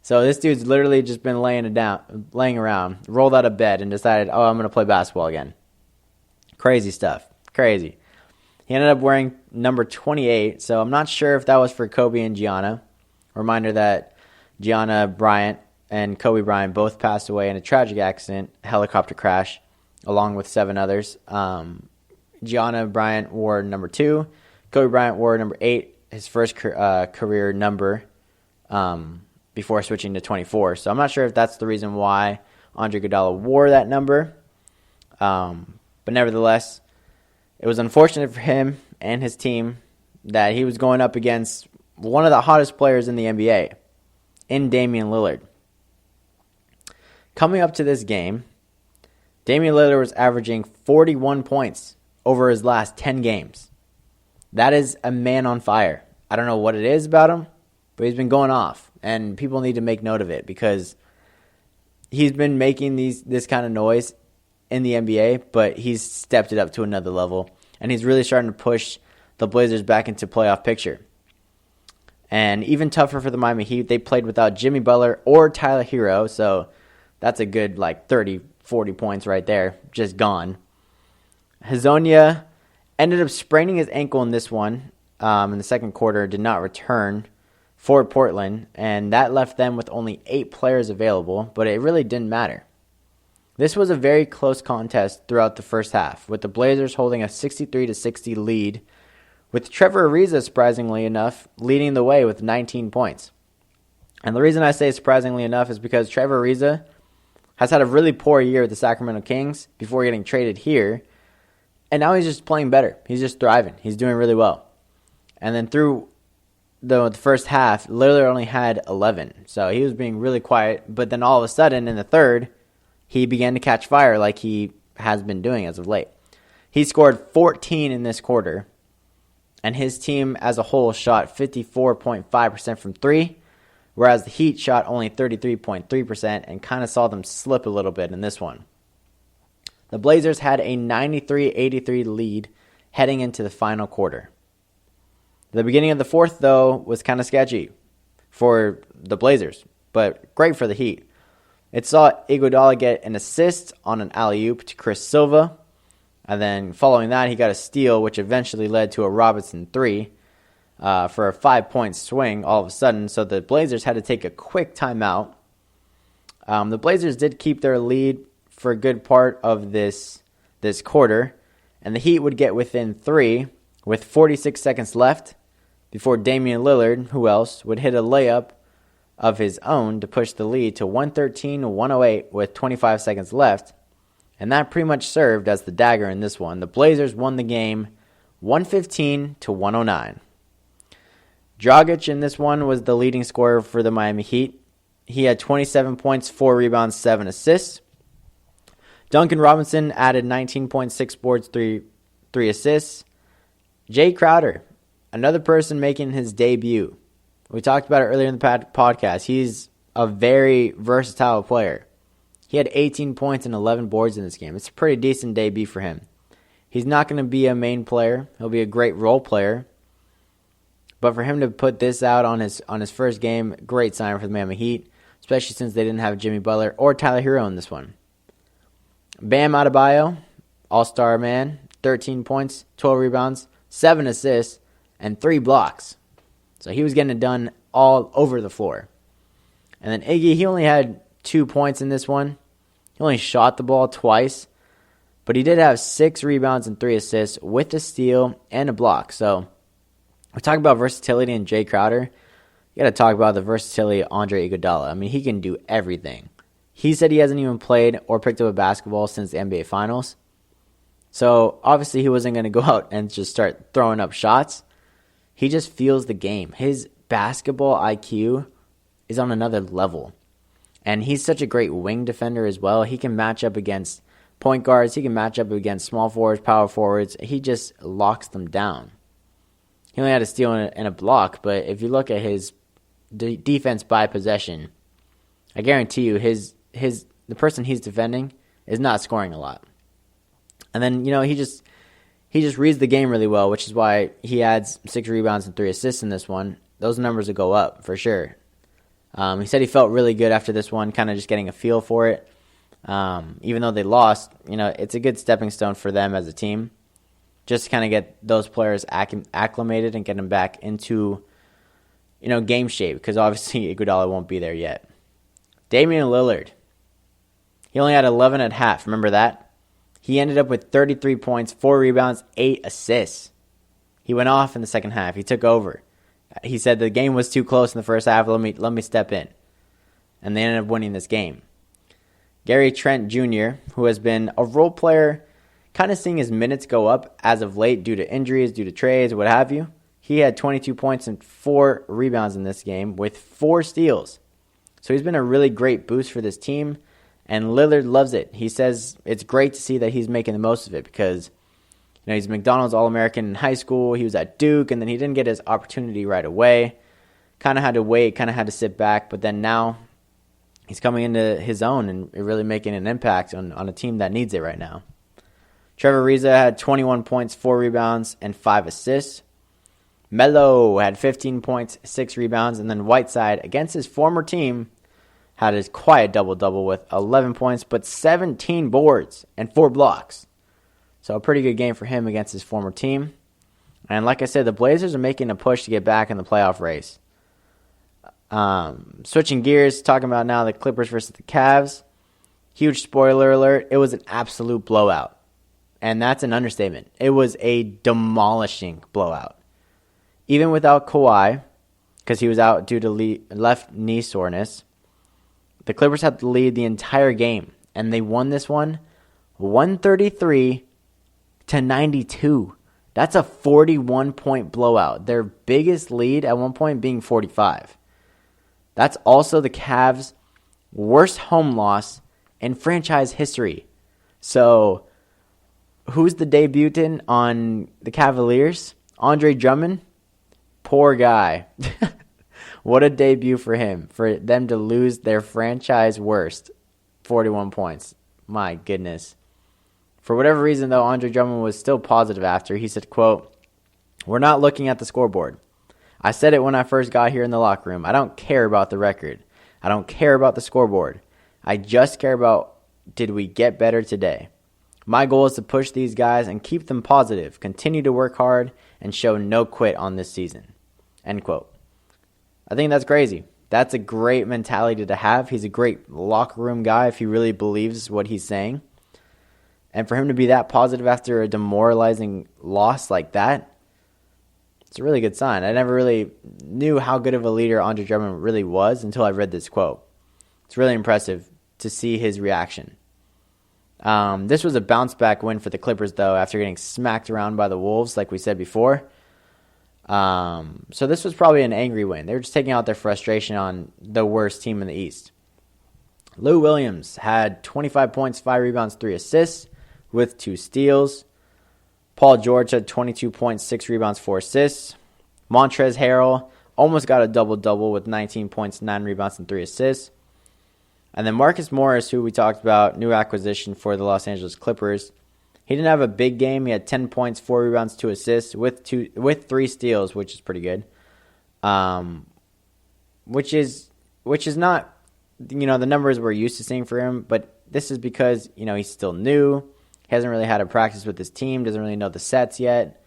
So this dude's literally just been laying around, rolled out of bed, and decided, I'm going to play basketball again. Crazy stuff. Crazy. He ended up wearing number 28, so I'm not sure if that was for Kobe and Gianna. Reminder that Gianna Bryant and Kobe Bryant both passed away in a tragic accident, helicopter crash, along with 7 others. Gianna Bryant wore number 2. Kobe Bryant wore number 8, his first career number, before switching to 24. So I'm not sure if that's the reason why Andre Iguodala wore that number. But nevertheless, it was unfortunate for him and his team that he was going up against one of the hottest players in the NBA, in Damian Lillard. Coming up to this game, Damian Lillard was averaging 41 points over his last 10 games. That is a man on fire. I don't know what it is about him, but he's been going off, and people need to make note of it because he's been making this kind of noise in the NBA, but he's stepped it up to another level, and he's really starting to push the Blazers back into playoff picture. And even tougher for the Miami Heat, they played without Jimmy Butler or Tyler Hero, so that's a good 30, 40 points right there, just gone. Hazonia ended up spraining his ankle in this one in the second quarter, did not return for Portland, and that left them with only 8 players available, but it really didn't matter. This was a very close contest throughout the first half, with the Blazers holding a 63-60 lead, with Trevor Ariza, surprisingly enough, leading the way with 19 points. And the reason I say surprisingly enough is because Trevor Ariza has had a really poor year with the Sacramento Kings before getting traded here, and now he's just playing better. He's just thriving. He's doing really well. And then through the first half, Lillard only had 11, so he was being really quiet. But then all of a sudden, in the third, he began to catch fire like he has been doing as of late. He scored 14 in this quarter, and his team as a whole shot 54.5% from 3, whereas the Heat shot only 33.3% and kind of saw them slip a little bit in this one. The Blazers had a 93-83 lead heading into the final quarter. The beginning of the fourth, though, was kind of sketchy for the Blazers, but great for the Heat. It saw Iguodala get an assist on an alley-oop to Chris Silva, and then following that, he got a steal, which eventually led to a Robinson 3 for a 5-point swing all of a sudden, so the Blazers had to take a quick timeout. The Blazers did keep their lead for a good part of this quarter, and the Heat would get within 3 with 46 seconds left before Damian Lillard, who else, would hit a layup of his own to push the lead to 113-108 with 25 seconds left, and that pretty much served as the dagger in this one. The Blazers won the game 115-109. Dragic in this one was the leading scorer for the Miami Heat. He had 27 points, 4 rebounds, 7 assists. Duncan Robinson added 19.6 boards, 3 assists. Jay Crowder, another person making his debut. We talked about it earlier in the podcast. He's a very versatile player. He had 18 points and 11 boards in this game. It's a pretty decent debut for him. He's not going to be a main player. He'll be a great role player. But for him to put this out on his first game, great sign for the Miami Heat, especially since they didn't have Jimmy Butler or Tyler Hero in this one. Bam Adebayo, all-star man, 13 points, 12 rebounds, 7 assists, and 3 blocks. So he was getting it done all over the floor. And then Iggy, he only had 2 points in this one. He only shot the ball twice, but he did have 6 rebounds and 3 assists with a steal and a block. So we're talking about versatility in Jay Crowder. You got to talk about the versatility of Andre Iguodala. I mean, he can do everything. He said he hasn't even played or picked up a basketball since the NBA Finals. So obviously he wasn't going to go out and just start throwing up shots. He just feels the game. His basketball IQ is on another level. And he's such a great wing defender as well. He can match up against point guards. He can match up against small forwards, power forwards. He just locks them down. He only had a steal and a block, but if you look at his defense by possession, I guarantee you the person he's defending is not scoring a lot. And then, he just reads the game really well, which is why he adds 6 rebounds and 3 assists in this one. Those numbers will go up for sure. He said he felt really good after this one, kind of just getting a feel for it. Even though they lost, it's a good stepping stone for them as a team, just to kind of get those players acclimated and get them back into, game shape, because obviously Iguodala won't be there yet. Damian Lillard, he only had 11 at half. Remember that? He ended up with 33 points, 4 rebounds, 8 assists. He went off in the second half. He took over. He said the game was too close in the first half. Let me step in. And they ended up winning this game. Gary Trent Jr., who has been a role player, kind of seeing his minutes go up as of late due to injuries, due to trades, what have you. He had 22 points and 4 rebounds in this game with 4 steals. So he's been a really great boost for this team. And Lillard loves it. He says it's great to see that he's making the most of it because, he's McDonald's All-American in high school. He was at Duke, and then he didn't get his opportunity right away. Kind of had to wait, kind of had to sit back. But then now he's coming into his own and really making an impact on a team that needs it right now. Trevor Ariza had 21 points, 4 rebounds, and 5 assists. Melo had 15 points, 6 rebounds. And then Whiteside, against his former team, had his quiet double-double with 11 points, but 17 boards and 4 blocks. So a pretty good game for him against his former team. And like I said, the Blazers are making a push to get back in the playoff race. Switching gears, talking about now the Clippers versus the Cavs. Huge spoiler alert, it was an absolute blowout. And that's an understatement. It was a demolishing blowout. Even without Kawhi, because he was out due to left knee soreness, the Clippers had to lead the entire game. And they won this one 133-92. That's a 41-point blowout. Their biggest lead at one point being 45. That's also the Cavs' worst home loss in franchise history. So, who's the debutant on the Cavaliers? Andre Drummond? Poor guy. What a debut for him. For them to lose their franchise worst, 41 points. My goodness. For whatever reason, though, Andre Drummond was still positive after. He said, quote, "We're not looking at the scoreboard. I said it when I first got here in the locker room. I don't care about the record. I don't care about the scoreboard. I just care about, did we get better today? My goal is to push these guys and keep them positive, continue to work hard, and show no quit on this season." End quote. I think that's crazy. That's a great mentality to have. He's a great locker room guy if he really believes what he's saying. And for him to be that positive after a demoralizing loss like that, it's a really good sign. I never really knew how good of a leader Andre Drummond really was until I read this quote. It's really impressive to see his reaction. This was a bounce-back win for the Clippers, though, after getting smacked around by the Wolves, like we said before. So this was probably an angry win. They were just taking out their frustration on the worst team in the East. Lou Williams had 25 points, 5 rebounds, 3 assists with 2 steals. Paul George had 22 points, 6 rebounds, 4 assists. Montrezl Harrell almost got a double-double with 19 points, 9 rebounds, and 3 assists. And then Marcus Morris, who we talked about, new acquisition for the Los Angeles Clippers. He didn't have a big game. He had 10 points, 4 rebounds, 2 assists with 3 steals, which is pretty good. Which is not, the numbers we're used to seeing for him, but this is because, he's still new. He hasn't really had a practice with his team, doesn't really know the sets yet.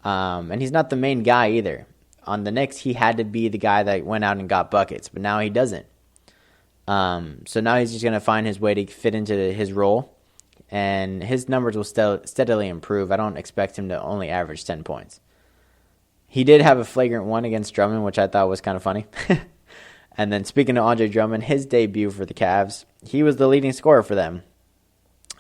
And he's not the main guy either. On the Knicks, he had to be the guy that went out and got buckets, but now he doesn't. So now he's just going to find his way to fit into his role, and his numbers will steadily improve. I don't expect him to only average 10 points. He did have a flagrant one against Drummond, which I thought was kind of funny. And then speaking of Andre Drummond, his debut for the Cavs, he was the leading scorer for them.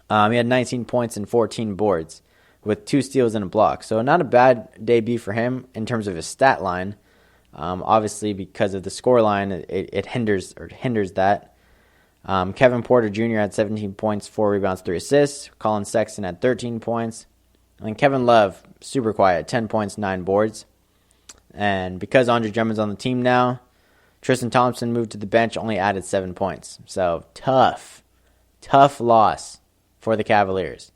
He had 19 points and 14 boards with 2 steals and a block. So not a bad debut for him in terms of his stat line. Obviously, because of the score line, it hinders that. Kevin Porter Jr. had 17 points, 4 rebounds, 3 assists. Colin Sexton had 13 points. And then Kevin Love, super quiet, 10 points, 9 boards. And because Andre Drummond's on the team now, Tristan Thompson moved to the bench, only added 7 points. So tough loss for the Cavaliers.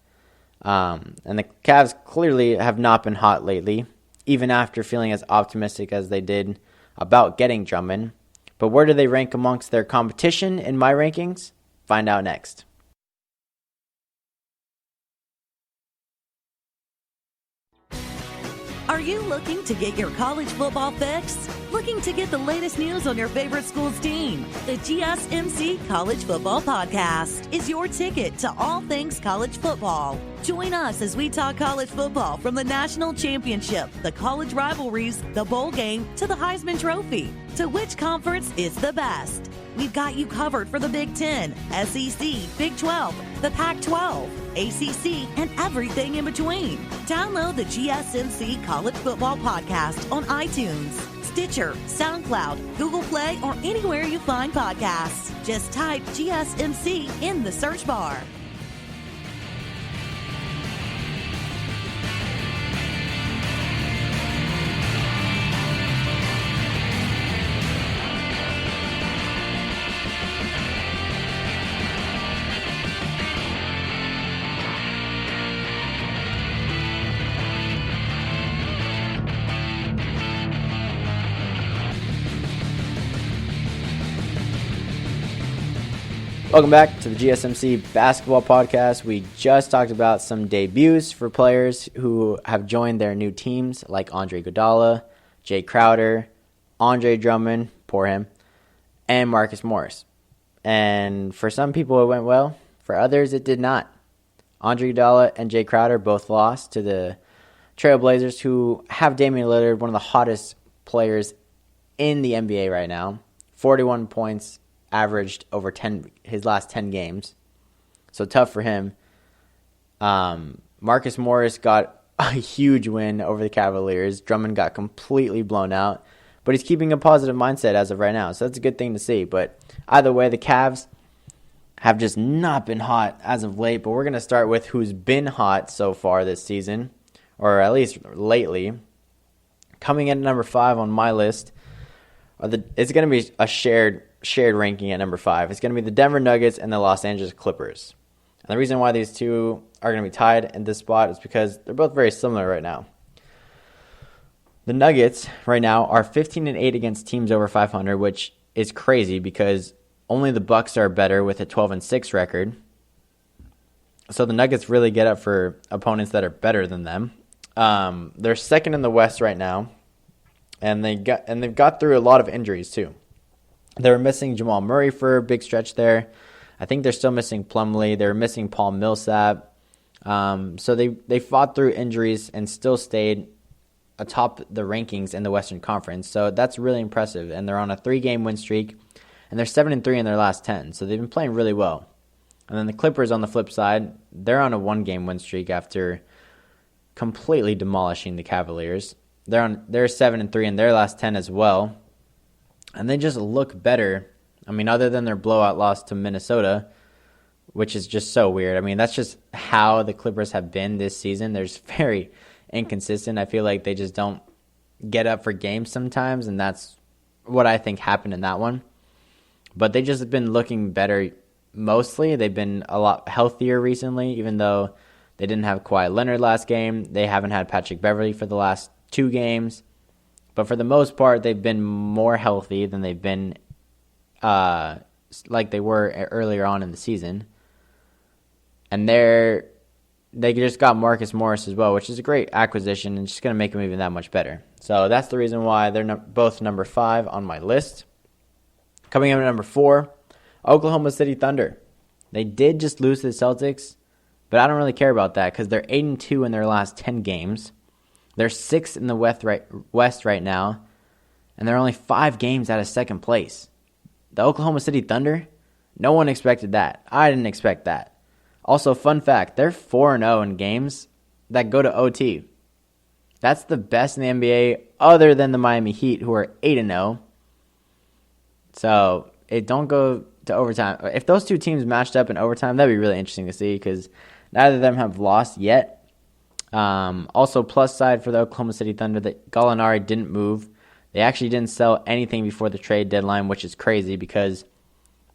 And the Cavs clearly have not been hot lately, even after feeling as optimistic as they did about getting Drummond. But where do they rank amongst their competition in my rankings? Find out next. Are you looking to get your college football fix? Looking to get the latest news on your favorite school's team? The GSMC College Football Podcast is your ticket to all things college football. Join us as we talk college football from the national championship, the college rivalries, the bowl game, to the Heisman Trophy. To which conference is the best? We've got you covered for the Big Ten, SEC, Big 12, the Pac-12, ACC, and everything in between. Download the GSMC College Football Podcast on iTunes, Stitcher, SoundCloud, Google Play, or anywhere you find podcasts. Just type GSMC in the search bar. Welcome back to the GSMC Basketball Podcast. We just talked about some debuts for players who have joined their new teams, like Andre Iguodala, Jay Crowder, Andre Drummond, poor him, and Marcus Morris. And for some people it went well. For others it did not. Andre Iguodala and Jay Crowder both lost to the Trailblazers, who have Damian Lillard, one of the hottest players in the NBA right now. 41 points averaged over his last 10 games. So tough for him. Marcus Morris got a huge win over the Cavaliers. Drummond got completely blown out. But he's keeping a positive mindset as of right now. So that's a good thing to see. But either way, the Cavs have just not been hot as of late. But we're going to start with who's been hot so far this season, or at least lately. Coming in at number 5 on my list, it's going to be a shared ranking at number 5. It's going to be the Denver Nuggets and the Los Angeles Clippers. And the reason why these two are going to be tied in this spot is because they're both very similar right now. The Nuggets right now are 15-8 against teams over 500, which is crazy because only the Bucks are better with a 12-6 record. So the Nuggets really get up for opponents that are better than them. They're second in the West right now, and they've got through a lot of injuries too. They were missing Jamal Murray for a big stretch there. I think they're still missing Plumlee. They're missing Paul Millsap. So they fought through injuries and still stayed atop the rankings in the Western Conference. So that's really impressive. And they're on a 3-game win streak, and they're 7-3 in their last 10. So they've been playing really well. And then the Clippers on the flip side, they're on a 1-game win streak after completely demolishing the Cavaliers. They're 7-3 in their last 10 as well. And they just look better. I mean, other than their blowout loss to Minnesota, which is just so weird. I mean, that's just how the Clippers have been this season. They're just very inconsistent. I feel like they just don't get up for games sometimes, and that's what I think happened in that one. But they just have been looking better mostly. They've been a lot healthier recently, even though they didn't have Kawhi Leonard last game. They haven't had Patrick Beverley for the last 2 games. But for the most part, they've been more healthy than they've been like they were earlier on in the season. And they just got Marcus Morris as well, which is a great acquisition and just going to make them even that much better. So that's the reason why they're both number 5 on my list. Coming in at number 4, Oklahoma City Thunder. They did just lose to the Celtics, but I don't really care about that because they're 8-2 in their last 10 games. They're 6th in the West right now, and they're only 5 games out of second place. The Oklahoma City Thunder, no one expected that. I didn't expect that. Also, fun fact, they're 4-0 in games that go to OT. That's the best in the NBA other than the Miami Heat, who are 8-0. So it don't go to overtime. If those two teams matched up in overtime, that'd be really interesting to see because neither of them have lost yet. Also, plus side for the Oklahoma City Thunder, that Gallinari didn't move. They actually didn't sell anything before the trade deadline, which is crazy because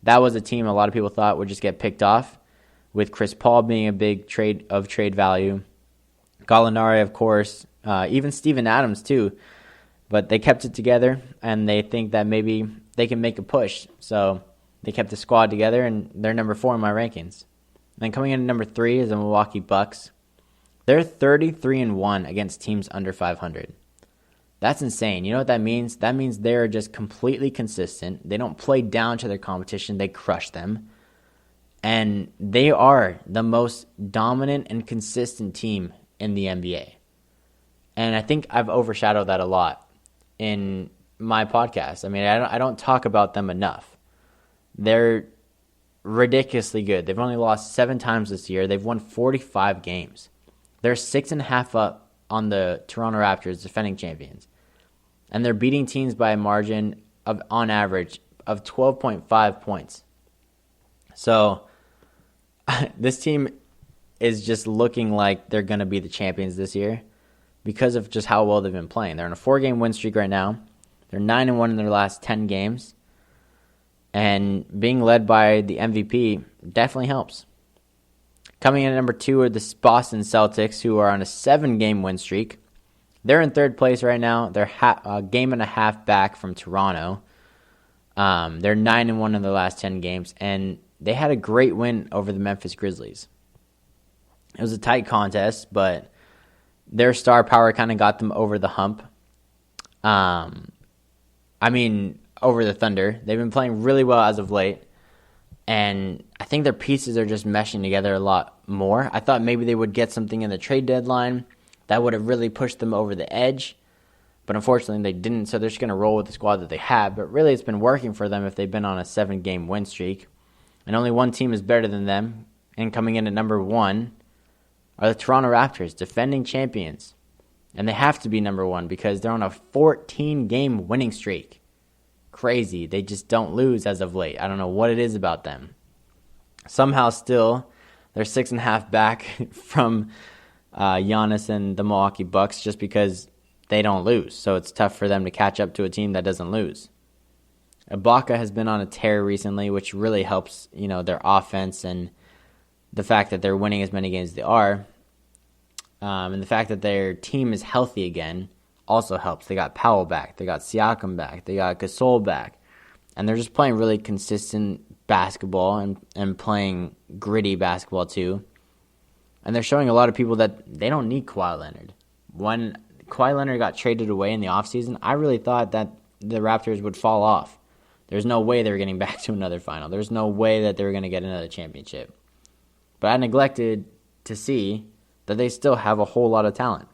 that was a team a lot of people thought would just get picked off, with Chris Paul being a big trade value. Gallinari, of course, even Steven Adams too. But they kept it together, and they think that maybe they can make a push. So they kept the squad together, and they're number 4 in my rankings. And then coming in at number 3 is the Milwaukee Bucks. They're 33-1 against teams under 500. That's insane. You know what that means? That means they're just completely consistent. They don't play down to their competition. They crush them. And they are the most dominant and consistent team in the NBA. And I think I've overshadowed that a lot in my podcast. I mean, I don't talk about them enough. They're ridiculously good. They've only lost 7 times this year. They've won 45 games. They're 6.5 up on the Toronto Raptors, defending champions. And they're beating teams by a margin of, on average, of 12.5 points. So this team is just looking like they're going to be the champions this year because of just how well they've been playing. They're on a 4-game win streak right now. They're 9-1 in their last 10 games. And being led by the MVP definitely helps. Coming in at number 2 are the Boston Celtics, who are on a 7-game win streak. They're in 3rd place right now. They're a game and a half back from Toronto. They're 9-1 in their last 10 games, and they had a great win over the Memphis Grizzlies. It was a tight contest, but their star power kind of got them over the hump. Over the Thunder. They've been playing really well as of late, and I think their pieces are just meshing together a lot more. I thought maybe they would get something in the trade deadline that would have really pushed them over the edge, but unfortunately they didn't, so they're just going to roll with the squad that they have. But really it's been working for them if they've been on a 7-game win streak, and only one team is better than them, and coming in at number 1 are the Toronto Raptors, defending champions. And they have to be number 1 because they're on a 14-game winning streak. Crazy. They just don't lose as of late. I don't know what it is about them. Somehow still, they're 6.5 back from Giannis and the Milwaukee Bucks just because they don't lose. So it's tough for them to catch up to a team that doesn't lose. Ibaka has been on a tear recently, which really helps, their offense, and the fact that they're winning as many games as they are. And the fact that their team is healthy again also helps. They got Powell back. They got Siakam back. They got Gasol back. And they're just playing really consistent basketball and playing gritty basketball too. And they're showing a lot of people that they don't need Kawhi Leonard. When Kawhi Leonard got traded away in the offseason, I really thought that the Raptors would fall off. There's no way they were getting back to another final. There's no way that they were going to get another championship. But I neglected to see that they still have a whole lot of talent.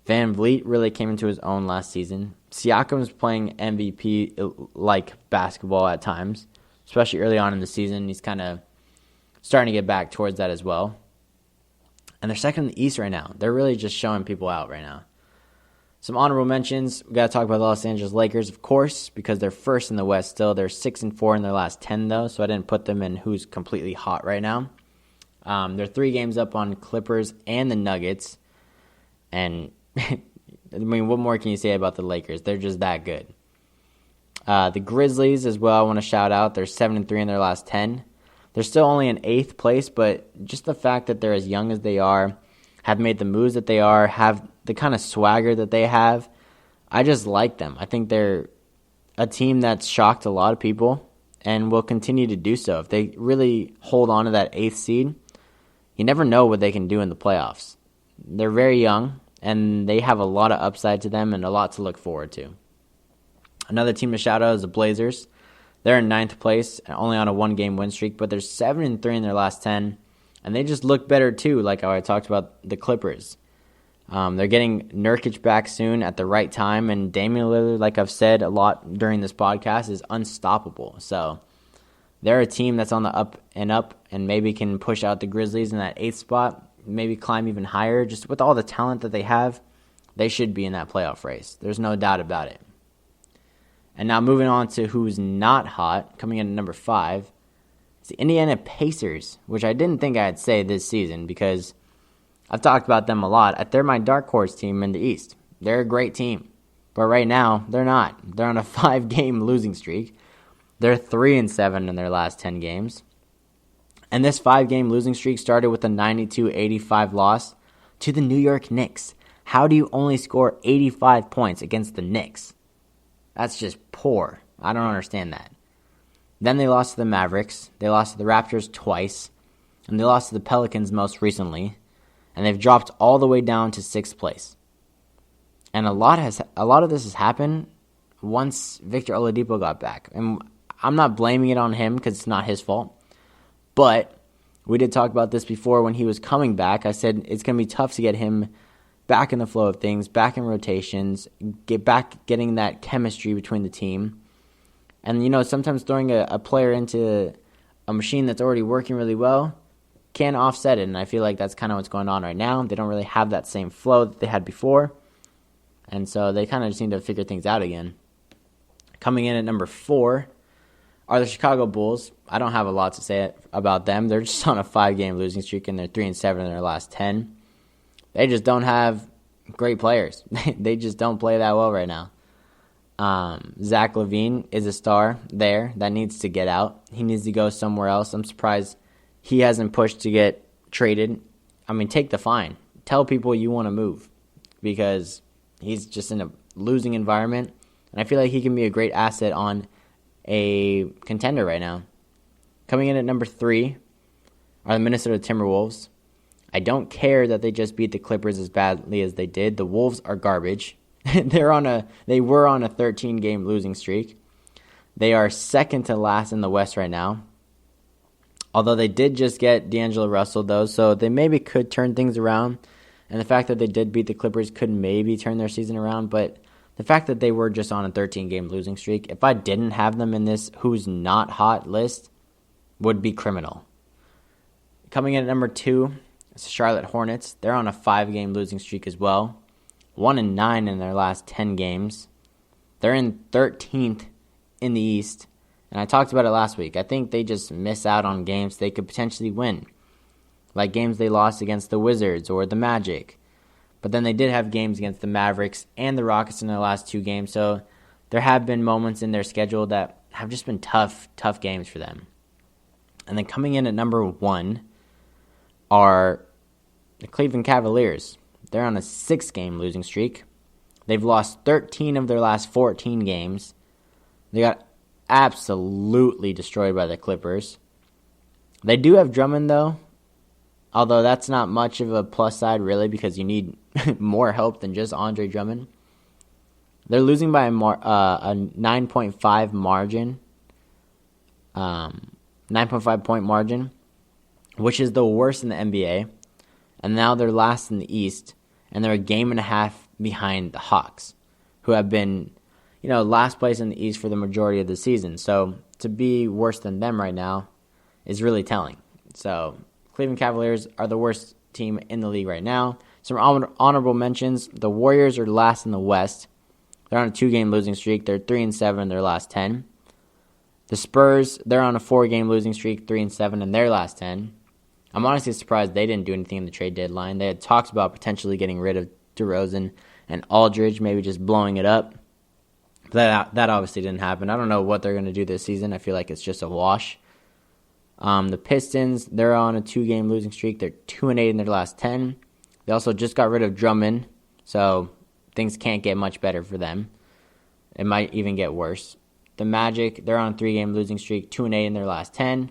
Van Vliet really came into his own last season. Siakam's playing MVP-like basketball at times, especially early on in the season. He's kind of starting to get back towards that as well. And they're second in the East right now. They're really just showing people out right now. Some honorable mentions. We got to talk about the Los Angeles Lakers, of course, because they're first in the West still. They're 6-4 in their last 10, though, so I didn't put them in who's completely hot right now. They're 3 games up on Clippers and the Nuggets. And, what more can you say about the Lakers? They're just that good. The Grizzlies as well, I want to shout out. They're 7-3 in their last 10. They're still only in 8th place, but just the fact that they're as young as they are, have made the moves that they are, have the kind of swagger that they have, I just like them. I think they're a team that's shocked a lot of people and will continue to do so. If they really hold on to that 8th seed, you never know what they can do in the playoffs. They're very young, and they have a lot of upside to them and a lot to look forward to. Another team to shout out is the Blazers. They're in 9th place, only on a 1-game win streak, but they're 7-3 in their last 10, and they just look better too, like how I talked about the Clippers. They're getting Nurkic back soon at the right time, and Damian Lillard, like I've said a lot during this podcast, is unstoppable. So they're a team that's on the up and maybe can push out the Grizzlies in that 8th spot, maybe climb even higher. Just with all the talent that they have, they should be in that playoff race. There's no doubt about it. And now moving on to who's not hot, coming in at number 5, it's the Indiana Pacers, which I didn't think I'd say this season because I've talked about them a lot. They're my dark horse team in the East. They're a great team. But right now, they're not. They're on a 5-game losing streak. They're 3-7 in their last 10 games. And this 5-game losing streak started with a 92-85 loss to the New York Knicks. How do you only score 85 points against the Knicks? That's just poor. I don't understand that. Then they lost to the Mavericks. They lost to the Raptors twice. And they lost to the Pelicans most recently. And they've dropped all the way down to 6th place. And a lot of this has happened once Victor Oladipo got back. And I'm not blaming it on him because it's not his fault. But we did talk about this before when he was coming back. I said it's going to be tough to get him back in the flow of things, back in rotations, getting that chemistry between the team. And, sometimes throwing a player into a machine that's already working really well can offset it. And I feel like that's kind of what's going on right now. They don't really have that same flow that they had before. And so they kind of just need to figure things out again. Coming in at number 4 are the Chicago Bulls. I don't have a lot to say about them. They're just on a 5-game losing streak, and they're 3-7 in their last 10. They just don't have great players. They just don't play that well right now. Zach LaVine is a star there that needs to get out. He needs to go somewhere else. I'm surprised he hasn't pushed to get traded. I mean, take the fine. Tell people you want to move because he's just in a losing environment. And I feel like he can be a great asset on a contender right now. Coming in at number 3 are the Minnesota Timberwolves. I don't care that they just beat the Clippers as badly as they did. The Wolves are garbage. They were on a 13-game losing streak. They are second to last in the West right now. Although they did just get D'Angelo Russell, though, so they maybe could turn things around. And the fact that they did beat the Clippers could maybe turn their season around. But the fact that they were just on a 13-game losing streak, if I didn't have them in this who's not hot list, would be criminal. Coming in at number 2, it's the Charlotte Hornets. They're on a 5-game losing streak as well. 1-9 in their last 10 games. They're in 13th in the East. And I talked about it last week. I think they just miss out on games they could potentially win. Like games they lost against the Wizards or the Magic. But then they did have games against the Mavericks and the Rockets in their last 2 games. So there have been moments in their schedule that have just been tough games for them. And then coming in at number 1 are the Cleveland Cavaliers. They're on a 6-game losing streak. They've lost 13 of their last 14 games. They got absolutely destroyed by the Clippers. They do have Drummond, though, although that's not much of a plus side, really, because you need more help than just Andre Drummond. They're losing by a 9.5 margin, 9.5-point margin, which is the worst in the NBA. And now they're last in the East, and they're a game and a half behind the Hawks, who have been last place in the East for the majority of the season. So to be worse than them right now is really telling. So Cleveland Cavaliers are the worst team in the league right now. Some honorable mentions. The Warriors are last in the West. They're on a 2-game losing streak. They're 3-7 in their last 10. The Spurs, they're on a 4-game losing streak, 3-7 in their last 10. I'm honestly surprised they didn't do anything in the trade deadline. They had talked about potentially getting rid of DeRozan and Aldridge, maybe just blowing it up. That obviously didn't happen. I don't know what they're going to do this season. I feel like it's just a wash. The Pistons, they're on a 2-game losing streak. They're 2-8 in their last 10. They also just got rid of Drummond, so things can't get much better for them. It might even get worse. The Magic, they're on a 3-game losing streak, 2-8 in their last 10.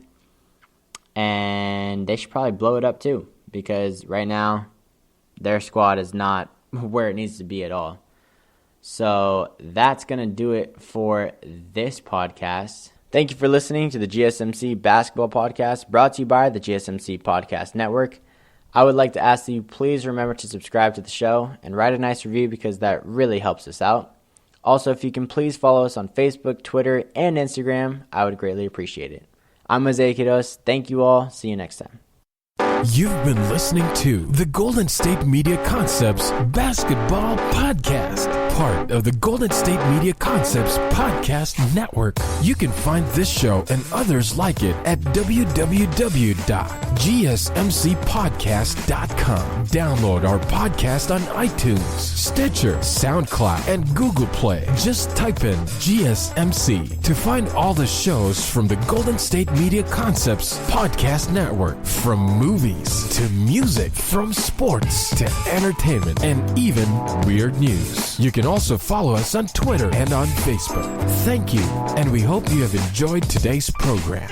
And they should probably blow it up too, because right now their squad is not where it needs to be at all. So that's going to do it for this podcast. Thank you for listening to the GSMC Basketball Podcast, brought to you by the GSMC Podcast Network. I would like to ask that you please remember to subscribe to the show and write a nice review because that really helps us out. Also, if you can please follow us on Facebook, Twitter, and Instagram, I would greatly appreciate it. I'm Isiah Kidos. Thank you all. See you next time. You've been listening to the Golden State Media Concepts Basketball Podcast, part of the Golden State Media Concepts Podcast Network. You can find this show and others like it at www.gsmcpodcast.com. Download our podcast on iTunes, Stitcher, SoundCloud, and Google Play. Just type in GSMC to find all the shows from the Golden State Media Concepts Podcast Network, from movies to music, from sports to entertainment, and even weird news. You can also follow us on Twitter and on Facebook. Thank you, and we hope you have enjoyed today's program.